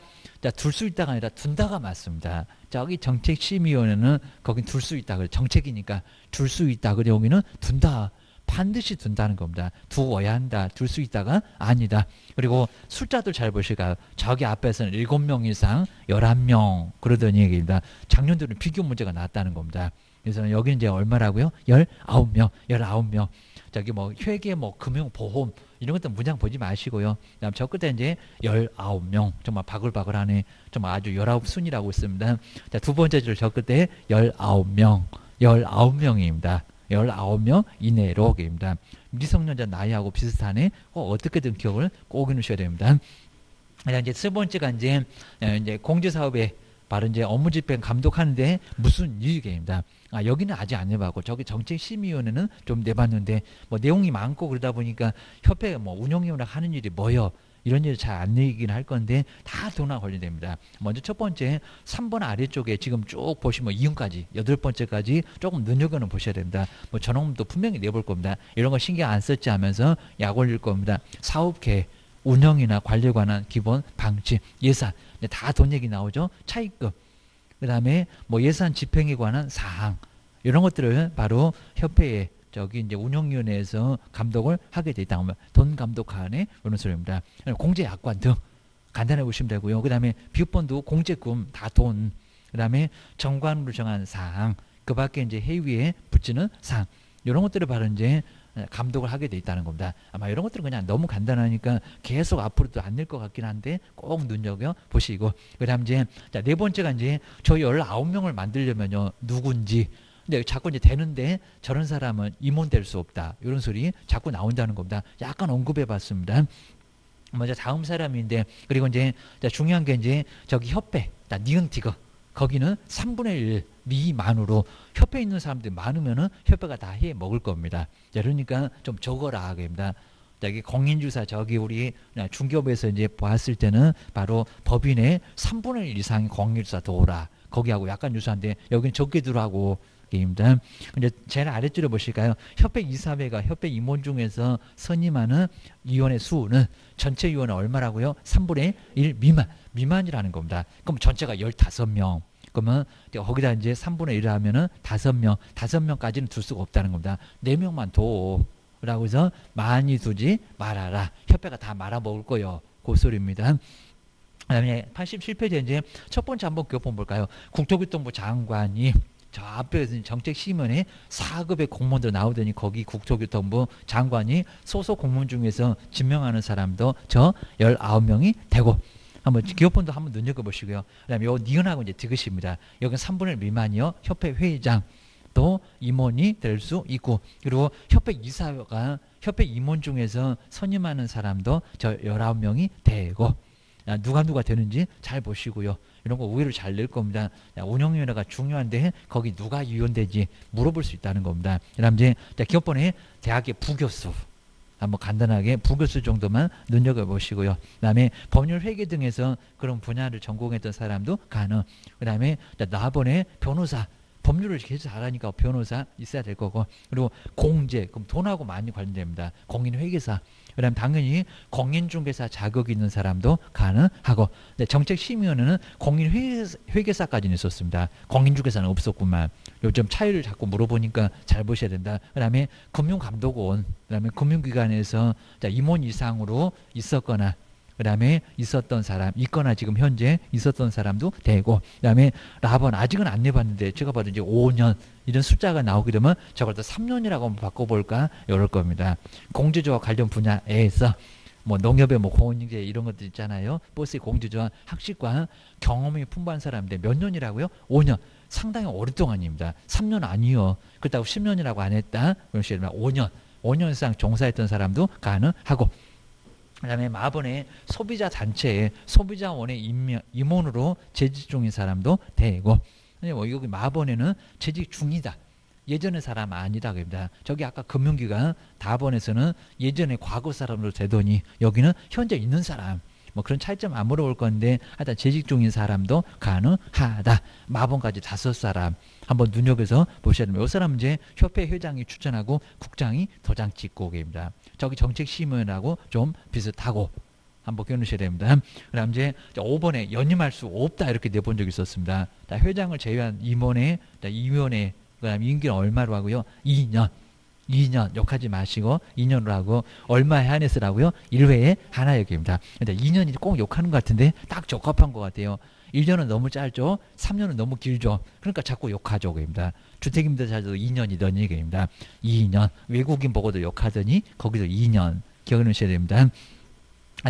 자, 둘 수 있다가 아니라 둔다가 맞습니다. 자, 여기 정책심의위원회는 거긴 둘 수 있다. 그래. 정책이니까 둘 수 있다. 그래. 여기는 둔다. 반드시 둔다는 겁니다. 두어야 한다. 둘 수 있다가 아니다. 그리고 숫자도 잘 보실까요? 저기 앞에서는 7명 이상 11명 그러던 얘기입니다. 작년도는 비교 문제가 나왔다는 겁니다. 그래서 여기는 이제 얼마라고요? 19명. 19명. 저기 뭐 회계 뭐 금융 보험 이런 것도 문장 보지 마시고요. 그다음 저 끝에 이제 19명. 정말 바글바글하네. 정말 아주 19순이라고 있습니다. 자, 두 번째 줄 저 끝에 19명. 19명입니다. 19명 이내로입니다. 미성년자 나이하고 비슷하네. 어떻게든 기억을 꼭 해놓으셔야 됩니다. 이제 세 번째가 이제 공제사업에 바로 이제 업무 집행 감독하는데 무슨 이익입니다. 아, 여기는 아직 안 해봤고 저기 정책심의위원회는 좀 내봤는데 뭐 내용이 많고 그러다 보니까 협회 뭐 운영위원회 하는 일이 뭐요? 이런 일 잘 안 내긴 할 건데 다 돈과 관련됩니다. 먼저 첫 번째 3번 아래쪽에 지금 쭉 보시면 이음까지 8번째까지 조금 눈여겨는 보셔야 됩니다. 뭐 저놈도 분명히 내볼 겁니다. 이런 거 신경 안 썼지 하면서 약 올릴 겁니다. 사업계 운영이나 관리에 관한 기본 방침 예산 다 돈 얘기 나오죠. 차입금 그 다음에 뭐 예산 집행에 관한 사항 이런 것들을 바로 협회에 저기 이제 운영위원회에서 감독을 하게 돼 있다 하면 돈 감독하네 이런 소리입니다. 공제 약관 등 간단히 보시면 되고요. 그 다음에 비업본도 공제금 다 돈. 그 다음에 정관으로 정한 사항 그 밖에 이제 회의에 붙이는 사항 이런 것들을 바로 이제 감독을 하게 돼 있다는 겁니다. 아마 이런 것들은 그냥 너무 간단하니까 계속 앞으로도 안 될 것 같긴 한데 꼭 눈여겨 보시고 그 다음 이제 자, 네 번째가 이제 저 19명을 만들려면요 누군지 근데 자꾸 이제 되는데 저런 사람은 임원 될 수 없다 이런 소리 자꾸 나온다는 겁니다. 약간 언급해 봤습니다. 먼저 다음 사람인데 그리고 이제 중요한 게 이제 저기 협회 니은티거 거기는 3분의 1 미만으로 협회에 있는 사람들이 많으면은 협회가 다 해 먹을 겁니다. 그러니까 좀 적어라 하겠습니다. 여기 공인주사 저기 우리 중개업에서 이제 봤을 때는 바로 법인의 3분의 1 이상이 공인주사 도라 거기하고 약간 유사한데 여기는 적게 들어가고 입니다. 이제 제일 아래줄에 보실까요? 협회 이사회가 협회 임원 중에서 선임하는 위원회 수는 전체 위원회 얼마라고요? 3분의 1 미만이라는 겁니다. 그럼 전체가 15명. 그러면 거기다 이제 3분의 1을 하면은 5명까지는 둘 수가 없다는 겁니다. 4명만 둬라고 해서 많이 두지 말아라. 협회가 다 말아먹을 거요. 그 소리입니다. 그다음에 87페이지에 이제 첫 번째 한번 교본 볼까요? 국토교통부 장관이 저 앞에 정책심의원회 4급의 공무원들 나오더니 거기 국토교통부 장관이 소속 공무원 중에서 지명하는 사람도 저 19명이 되고 한번 기업본도 한번 눈여겨보시고요. 그 다음에 요 니은하고 이제 디귿입니다. 여기는 3분의 1 미만이요. 협회 회장 또 임원이 될 수 있고 그리고 협회 이사가 협회 임원 중에서 선임하는 사람도 저 19명이 되고 누가 되는지 잘 보시고요. 이런 거 우위를 잘 낼 겁니다. 운영위원회가 중요한데 거기 누가 위원되지 물어볼 수 있다는 겁니다. 그 다음 이제 기업본의 대학의 부교수 한번 간단하게 부교수 정도만 눈여겨보시고요. 그 다음에 법률 회계 등에서 그런 분야를 전공했던 사람도 가능. 그 다음에 나번에 변호사 법률을 계속 잘하니까 변호사 있어야 될 거고 그리고 공제 그럼 돈하고 많이 관련됩니다. 공인회계사 그 다음 당연히 공인중개사 자격이 있는 사람도 가능하고 정책심의위원회는 공인회계사까지는 있었습니다. 공인중개사는 없었구만. 요즘 차이를 자꾸 물어보니까 잘 보셔야 된다. 그 다음에 금융감독원 그 다음에 금융기관에서 임원 이상으로 있었거나 그 다음에 있었던 사람 있거나 지금 현재 있었던 사람도 되고 그 다음에 라번 아직은 안 내봤는데 제가 봐도 이제 5년 이런 숫자가 나오게 되면 저걸 또 3년이라고 한번 바꿔볼까 이럴 겁니다. 공제조와 관련 분야에서 뭐 농협의 뭐 공인중개 이런 것들 있잖아요. 버스의 공주전 학식과 경험이 풍부한 사람인데 몇 년이라고요? 5년. 상당히 오랫동안입니다. 3년 아니요. 그렇다고 10년이라고 안 했다. 그런 식으로 5년. 5년 이상 종사했던 사람도 가능하고, 그 다음에 마번의 소비자 단체에 소비자원의 임원으로 재직 중인 사람도 되고, 뭐 여기 마번에는 재직 중이다. 예전의 사람 아니다. 그럽니다. 저기 아까 금융기관 다번에서는 예전에 과거 사람으로 되더니 여기는 현재 있는 사람. 뭐 그런 차이점 안 물어볼 건데 하여튼 재직 중인 사람도 가능하다. 마번까지 5사람 한번 눈여겨서 보셔야 됩니다. 이 사람은 이제 협회 회장이 추천하고 국장이 도장 찍고 계십니다. 저기 정책심의원하고 좀 비슷하고 한번 겨누셔야 됩니다. 그 다음 이제 5번에 연임할 수 없다 이렇게 내본 적이 있었습니다. 회장을 제외한 임원회, 임원회, 그 다음 임기는 얼마로 하고요? 2년 욕하지 마시고 2년으로 하고 얼마에 한해서라고요? 1회에 하나 여기입니다. 근데 2년이 꼭 욕하는 것 같은데 딱 적합한 것 같아요. 1년은 너무 짧죠. 3년은 너무 길죠. 그러니까 자꾸 욕하죠. 그입니다. 주택임대차도 2년이던 얘기입니다. 2년. 외국인 보고도 욕하더니 거기도 2년. 기억을 하셔야 됩니다.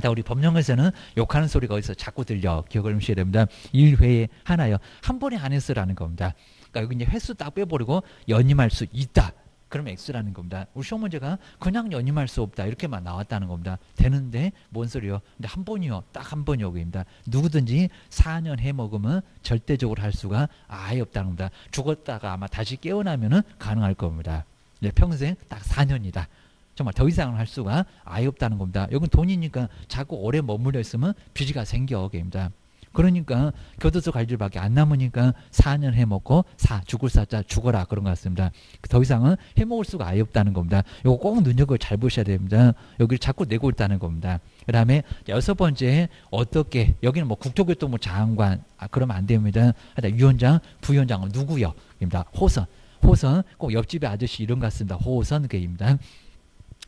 우리 법령에서는 욕하는 소리가 어디서 자꾸 들려. 기억을 하셔야 됩니다. 1회에 하나요. 한 번에 한해서라는 겁니다. 그러니까 여기 이제 횟수 딱 빼버리고 연임할 수 있다. 그러면 X라는 겁니다. 우리 시험 문제가 그냥 연임할 수 없다 이렇게만 나왔다는 겁니다. 되는데 뭔 소리요? 근데 한 번이요. 딱 한 번이 여기입니다. 누구든지 4년 해먹으면 절대적으로 할 수가 아예 없다는 겁니다. 죽었다가 아마 다시 깨어나면은 가능할 겁니다. 네, 평생 딱 4년이다. 정말 더 이상은 할 수가 아예 없다는 겁니다. 여긴 돈이니까 자꾸 오래 머물러 있으면 빚이가 생겨. 겁니다. 그러니까 교도소 갈 일밖에 안 남으니까 4년 해먹고 죽을 사자 죽어라 그런 것 같습니다. 더 이상은 해먹을 수가 아예 없다는 겁니다. 이거 꼭 눈여겨 잘 보셔야 됩니다. 여기를 자꾸 내고 있다는 겁니다. 그 다음에 6번째 어떻게 여기는 뭐 국토교통부 장관 그러면 안 됩니다. 위원장 부위원장은 누구요? 입니다. 호선 꼭 옆집에 아저씨 이름 같습니다. 호선 그입니다.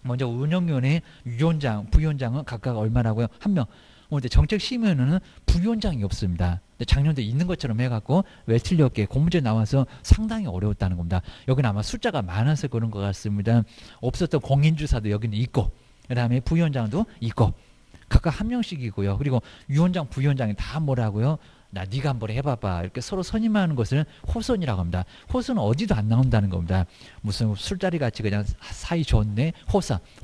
먼저 운영위원회 위원장 부위원장은 각각 얼마라고요? 1명. 근데 정책심의원은 부위원장이 없습니다. 작년도 있는 것처럼 해갖고 왜 틀렸게 공문제 나와서 상당히 어려웠다는 겁니다. 여기는 아마 숫자가 많아서 그런 것 같습니다. 없었던 공인주사도 여기는 있고 그 다음에 부위원장도 있고 각각 1명씩이고요. 그리고 위원장 부위원장이 다 뭐라고요? 네가 한번 해봐봐. 이렇게 서로 선임하는 것을 호선이라고 합니다. 호선은 어디도 안 나온다는 겁니다. 무슨 술자리 같이 그냥 사이 좋네.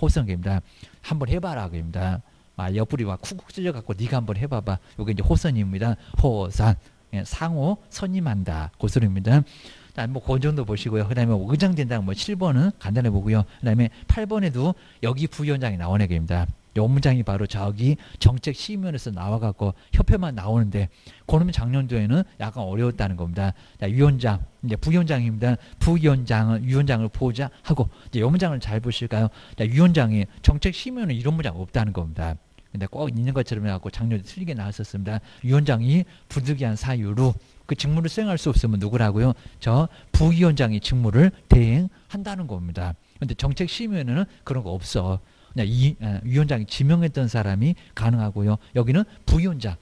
호선입니다. 한번 해봐라. 그입니다. 옆구리 막 쿡쿡 찔려갖고 네가 한번 해봐봐. 이게 이제 호선입니다. 호선. 상호 선임한다. 그 소리입니다. 뭐 그 정도 보시고요. 그 다음에 의장된다는 뭐 7번은 간단해 보고요. 그 다음에 8번에도 여기 부위원장이 나오는 겁니다. 요 문장이 바로 저기 정책심의원에서 나와갖고 협회만 나오는데 그러면 작년도에는 약간 어려웠다는 겁니다. 위원장, 이제 부위원장입니다. 부위원장은 위원장을 보자 하고 이제 요 문장을 잘 보실까요? 위원장이 정책심의원은 이런 문장 없다는 겁니다. 근데 꼭 있는 것처럼 해갖고 작년에 틀리게 나왔었습니다. 위원장이 부득이한 사유로 그 직무를 수행할 수 없으면 누구라고요? 저 부위원장이 직무를 대행한다는 겁니다. 근데 정책심의원은 그런 거 없어. 그냥 위원장이 지명했던 사람이 가능하고요. 여기는 부위원장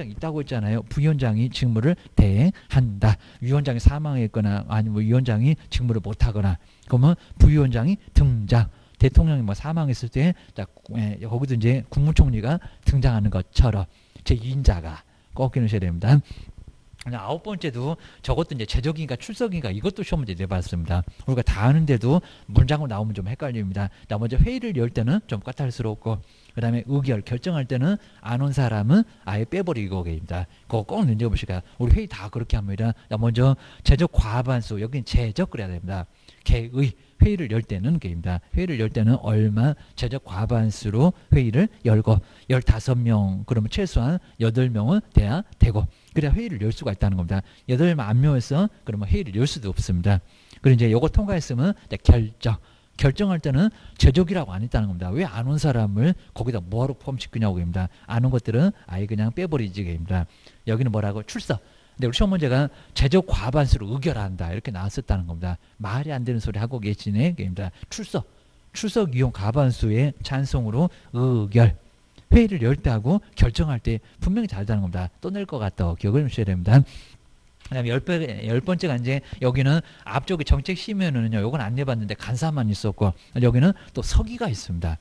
있다고 했잖아요. 부위원장이 직무를 대행한다. 위원장이 사망했거나 아니면 위원장이 직무를 못하거나 그러면 부위원장이 등장. 대통령이 뭐 사망했을 때 거기도 이제 국무총리가 등장하는 것처럼 제2인자가 꼭 기억하셔야 됩니다. 9번째도 저것도 이제 제적인가 출석인가 이것도 시험 문제 내봤습니다. 우리가 다 아는데도 문장으로 나오면 좀 헷갈립니다. 먼저 회의를 열 때는 좀 까탈스럽고 그 다음에 의결 결정할 때는 안 온 사람은 아예 빼버리고 계십니다. 그거 꼭 눈여보시까 우리 회의 다 그렇게 합니다. 먼저 제적 과반수 여기는 제적 그래야 됩니다. 개의 회의를 열 때는 게입니다. 회의를 열 때는 얼마 제적 과반수로 회의를 열고 15명 그러면 최소한 8명은 돼야 되고 그래야 회의를 열 수가 있다는 겁니다. 8명 안 모여서 그러면 회의를 열 수도 없습니다. 그리고 이제 요거 통과했으면 결정할 때는 제적이라고 안 했다는 겁니다. 왜 안 온 사람을 거기다 뭐하러 포함시키냐고 합니다. 안 온 것들은 아예 그냥 빼버리지 입니다. 여기는 뭐라고? 출석. 근데 우리 시험 문제가 제적 과반수로 의결한다 이렇게 나왔었다는 겁니다. 말이 안 되는 소리 하고 계시네 입니다. 출석 이용 과반수의 찬성으로 의결. 회의를 열 때 하고 결정할 때 분명히 다르다는 겁니다. 또 낼 것 같다. 기억을 하셔야 됩니다. 그 다음에 10번째가 이제 여기는 앞쪽에 정책심의원은요. 요건 안 내봤는데 간사만 있었고 여기는 또 서기가 있습니다.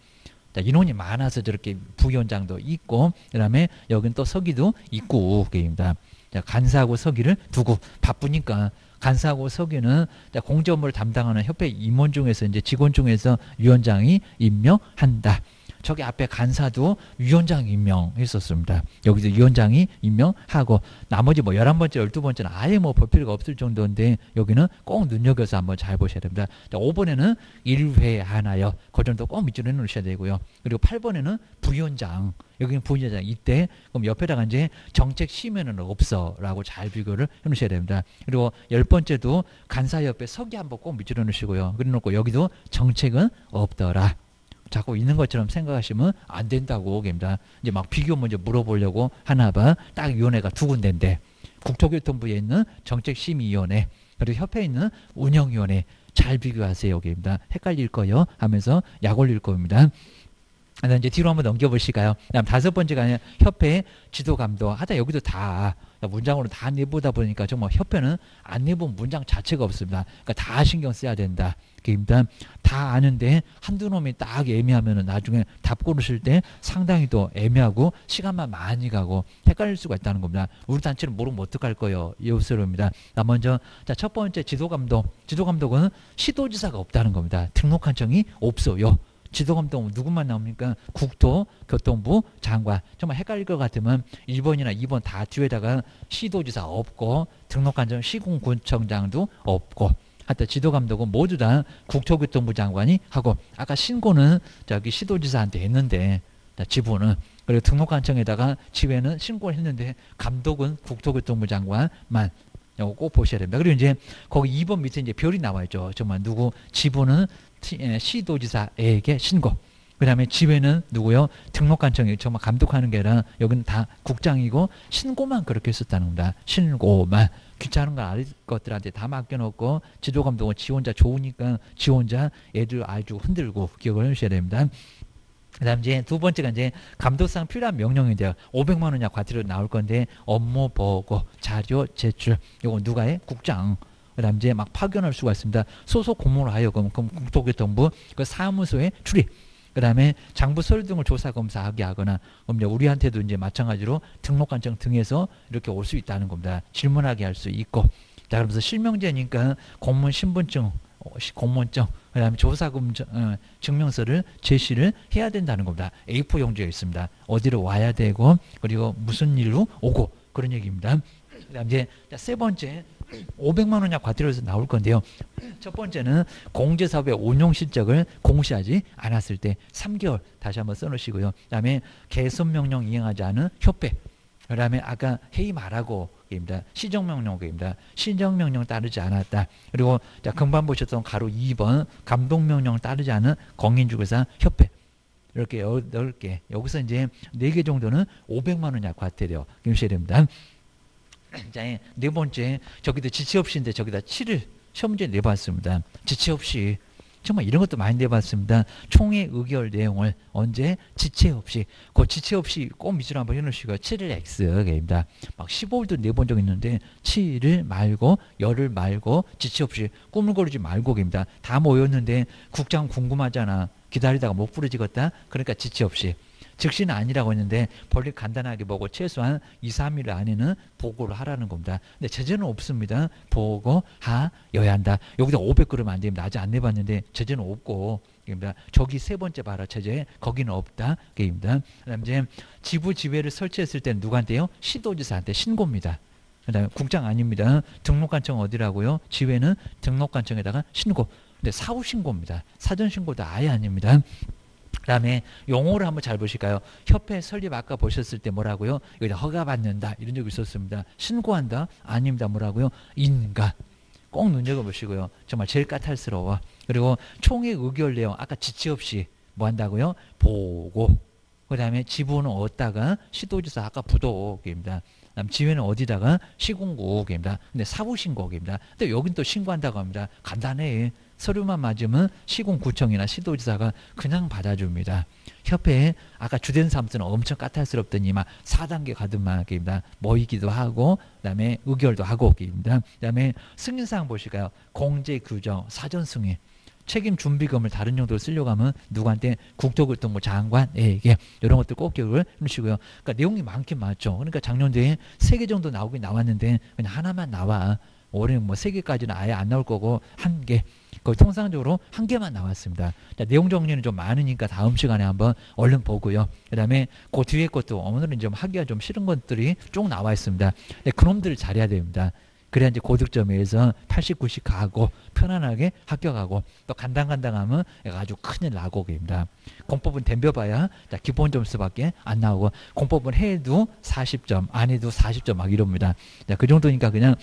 자, 인원이 많아서 저렇게 부위원장도 있고, 그 다음에 여긴 또 서기도 있고, 그입니다. 자, 간사하고 서기를 두고 바쁘니까 간사하고 서기는 공제 업무를 담당하는 협회 임원 중에서 이제 직원 중에서 위원장이 임명한다. 저기 앞에 간사도 위원장 임명했었습니다. 여기서 위원장이 임명하고 나머지 뭐 11번째, 12번째는 아예 뭐 볼 필요가 없을 정도인데 여기는 꼭 눈여겨서 한번 잘 보셔야 됩니다. 자, 5번에는 1회 하나요. 그 정도 꼭 밑줄에 놓으셔야 되고요. 그리고 8번에는 부위원장. 여기는 부위원장 이때 그럼 옆에다가 이제 정책 심의는 없어 라고 잘 비교를 해 놓으셔야 됩니다. 그리고 10번째도 간사 옆에 서기 한번 꼭 밑줄에 놓으시고요. 그래 놓고 여기도 정책은 없더라. 자꾸 있는 것처럼 생각하시면 안 된다고 얘기합니다. 이제 막 비교 먼저 물어보려고 하나 봐. 딱 위원회가 두 군데인데 국토교통부에 있는 정책심의위원회 그리고 협회에 있는 운영위원회 잘 비교하세요. 얘기입니다. 헷갈릴 거요 하면서 약 올릴 겁니다. 이제 뒤로 한번 넘겨보실까요? 그다음 5번째가 협회 지도감독 하다 여기도 다 문장으로 다 내보다 보니까 정말 협회는 안 내본 문장 자체가 없습니다. 그러니까 다 신경 써야 된다. 일단 다 아는데 한두 놈이 딱 애매하면 나중에 답 고르실 때 상당히 또 애매하고 시간만 많이 가고 헷갈릴 수가 있다는 겁니다. 우리 단체는 모르면 어떡할 거예요? 이웃으로입니다. 먼저 첫 번째 지도감독은 시도지사가 없다는 겁니다. 등록한 청이 없어요. 지도감독은 누구만 나옵니까? 국토교통부 장관. 정말 헷갈릴 것 같으면 1번이나 2번 다 뒤에다가 시도지사 없고 등록한 청 시군구청장도 없고 하여튼 지도감독은 모두 다 국토교통부 장관이 하고 아까 신고는 저기 시도지사한테 했는데 지부는 그리고 등록관청에다가 지회는 신고를 했는데 감독은 국토교통부 장관만 이거 꼭 보셔야 됩니다. 그리고 이제 거기 2번 밑에 이제 별이 나와 있죠. 정말 누구 지부는 시도지사에게 신고. 그 다음에 지회는 누구요? 등록관청이 정말 감독하는 게 아니라 여기는 다 국장이고 신고만 그렇게 했었다는 겁니다. 신고만. 귀찮은 거 알 것들한테 다 맡겨놓고 지도감독은 지 혼자 좋으니까 지 혼자 애들 아주 흔들고 기억을 해주셔야 됩니다. 그 다음 이제 두 번째가 이제 감독상 필요한 명령인데요. 500만 원 이하 과태료 나올 건데 업무 보고 자료 제출. 이거 누가 해? 국장. 그 다음 이제 막 파견할 수가 있습니다. 소속 공무원으로 하여금 그럼 국토교통부 그 사무소에 출입. 그 다음에 장부 서류 등을 조사 검사하게 하거나 그럼 이제 우리한테도 이제 마찬가지로 등록관청 등에서 이렇게 올 수 있다는 겁니다. 질문하게 할 수 있고. 자, 그러면서 실명제니까 공무원 신분증, 공무원증, 그 다음에 조사금 증명서를 제시를 해야 된다는 겁니다. A4 용지에 있습니다. 어디로 와야 되고 그리고 무슨 일로 오고 그런 얘기입니다. 그 다음 이제 세 번째 500만 원 이하 과태료에서 나올 건데요. 첫 번째는 공제사업의 운용 실적을 공시하지 않았을 때 3개월 다시 한번 써놓으시고요. 그 다음에 개선명령 이행하지 않은 협회. 그 다음에 아까 회의 말하고 입니다. 시정명령입니다. 시정명령 따르지 않았다. 그리고 자 금방 보셨던 가로 2번 감독명령 따르지 않은 공인중개사 협회. 이렇게 10개. 여기서 이제 4개 정도는 500만 원 이하 과태료 기억하셔야 됩니다. 자, 네 번째 저기도 지체 없이인데 저기다 7을 시험 문제 내봤습니다. 지체 없이 정말 이런 것도 많이 내봤습니다. 총회 의결 내용을 언제 지체 없이 그 지체 없이 꼭 밑으로 한번 해놓으시고요. 7을 X입니다. 막 15일도 내본 적 있는데 7을 말고 열을 말고 지체 없이 꾸물거리지 말고입니다. 다 모였는데 국장 궁금하잖아. 기다리다가 못 부르지겠다. 그러니까 지체 없이. 즉시는 아니라고 했는데 본래 간단하게 보고 최소한 2, 3일 안에는 보고를 하라는 겁니다. 근데 제재는 없습니다. 보고하여야 한다. 여기다 500g 안 됩니다. 아직 안 내봤는데 제재는 없고 입니다. 저기 세 번째 봐라 제재 거기는 없다. 게임입니다. 그다음 이제 지부 지회를 설치했을 때는 누구한테요? 시도지사한테 신고입니다. 그다음에 국장 아닙니다. 등록관청 어디라고요? 지회는 등록관청에다가 신고. 근데 사후 신고입니다. 사전 신고도 아예 아닙니다. 그 다음에 용어를 한번 잘 보실까요? 협회 설립 아까 보셨을 때 뭐라고요? 여기다 허가받는다 이런 적이 있었습니다. 신고한다? 아닙니다. 뭐라고요? 인가. 꼭 눈여겨보시고요. 정말 제일 까탈스러워. 그리고 총회 의결 내용 아까 지체 없이 뭐 한다고요? 보고. 그 다음에 지부는 어디다가 시도지사 아까 부도입니다. 그다음 지회는 어디다가 시군구입니다. 근데 사부신고입니다. 근데 여긴 또 신고한다고 합니다. 간단해. 서류만 맞으면 시군구청이나 시도지사가 그냥 받아줍니다. 협회에 아까 주된 사무소는 엄청 까탈스럽더니 막 4단계 가든막입니다. 모이기도 하고 그다음에 의결도 하고 입니다. 그다음에 승인사항 보실까요? 공제 규정 사전 승인. 책임 준비금을 다른 용도로 쓰려고 하면 누구한테 국토교통 뭐 장관에게 이런 것들 꼭 기억을 해주시고요. 그러니까 내용이 많긴 많죠. 그러니까 작년도에 3개 정도 나오긴 나왔는데 그냥 하나만 나와. 올해는 뭐 3개까지는 아예 안 나올 거고 1개. 거의 통상적으로 1개만 나왔습니다. 자, 내용 정리는 좀 많으니까 다음 시간에 한번 얼른 보고요. 그 다음에 그 뒤에 것도 오늘은 좀 하기가 좀 싫은 것들이 쭉 나와 있습니다. 근데 그놈들을 잘해야 됩니다. 그래야 이제 고득점에서 80, 90 가고 편안하게 합격하고 또 간당간당하면 아주 큰일 나고 입니다. 공법은 덤벼봐야 자, 기본 점수밖에 안 나오고 공법은 해도 40점 안 해도 40점 막 이럽니다. 자, 그 정도니까 그냥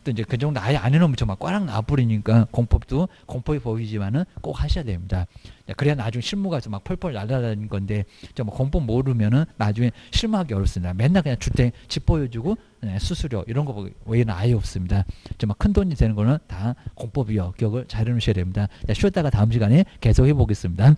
또 이제 그 정도 아예 안 해놓으면 정말 꽈락 나버리니까 공법도 공법이 보이지만은 꼭 하셔야 됩니다. 자, 그래야 나중에 실무가 막 펄펄 날아다니는 건데 정말 공법 모르면은 나중에 실무하기 어렵습니다. 맨날 그냥 주택 집 보여주고 수수료 이런 거 외에는 아예 없습니다. 정말 큰 돈이 되는 거는 다 공법이요. 기억을 잘 해놓으셔야 됩니다. 자, 쉬었다가 다음 시간에 계속 해보겠습니다.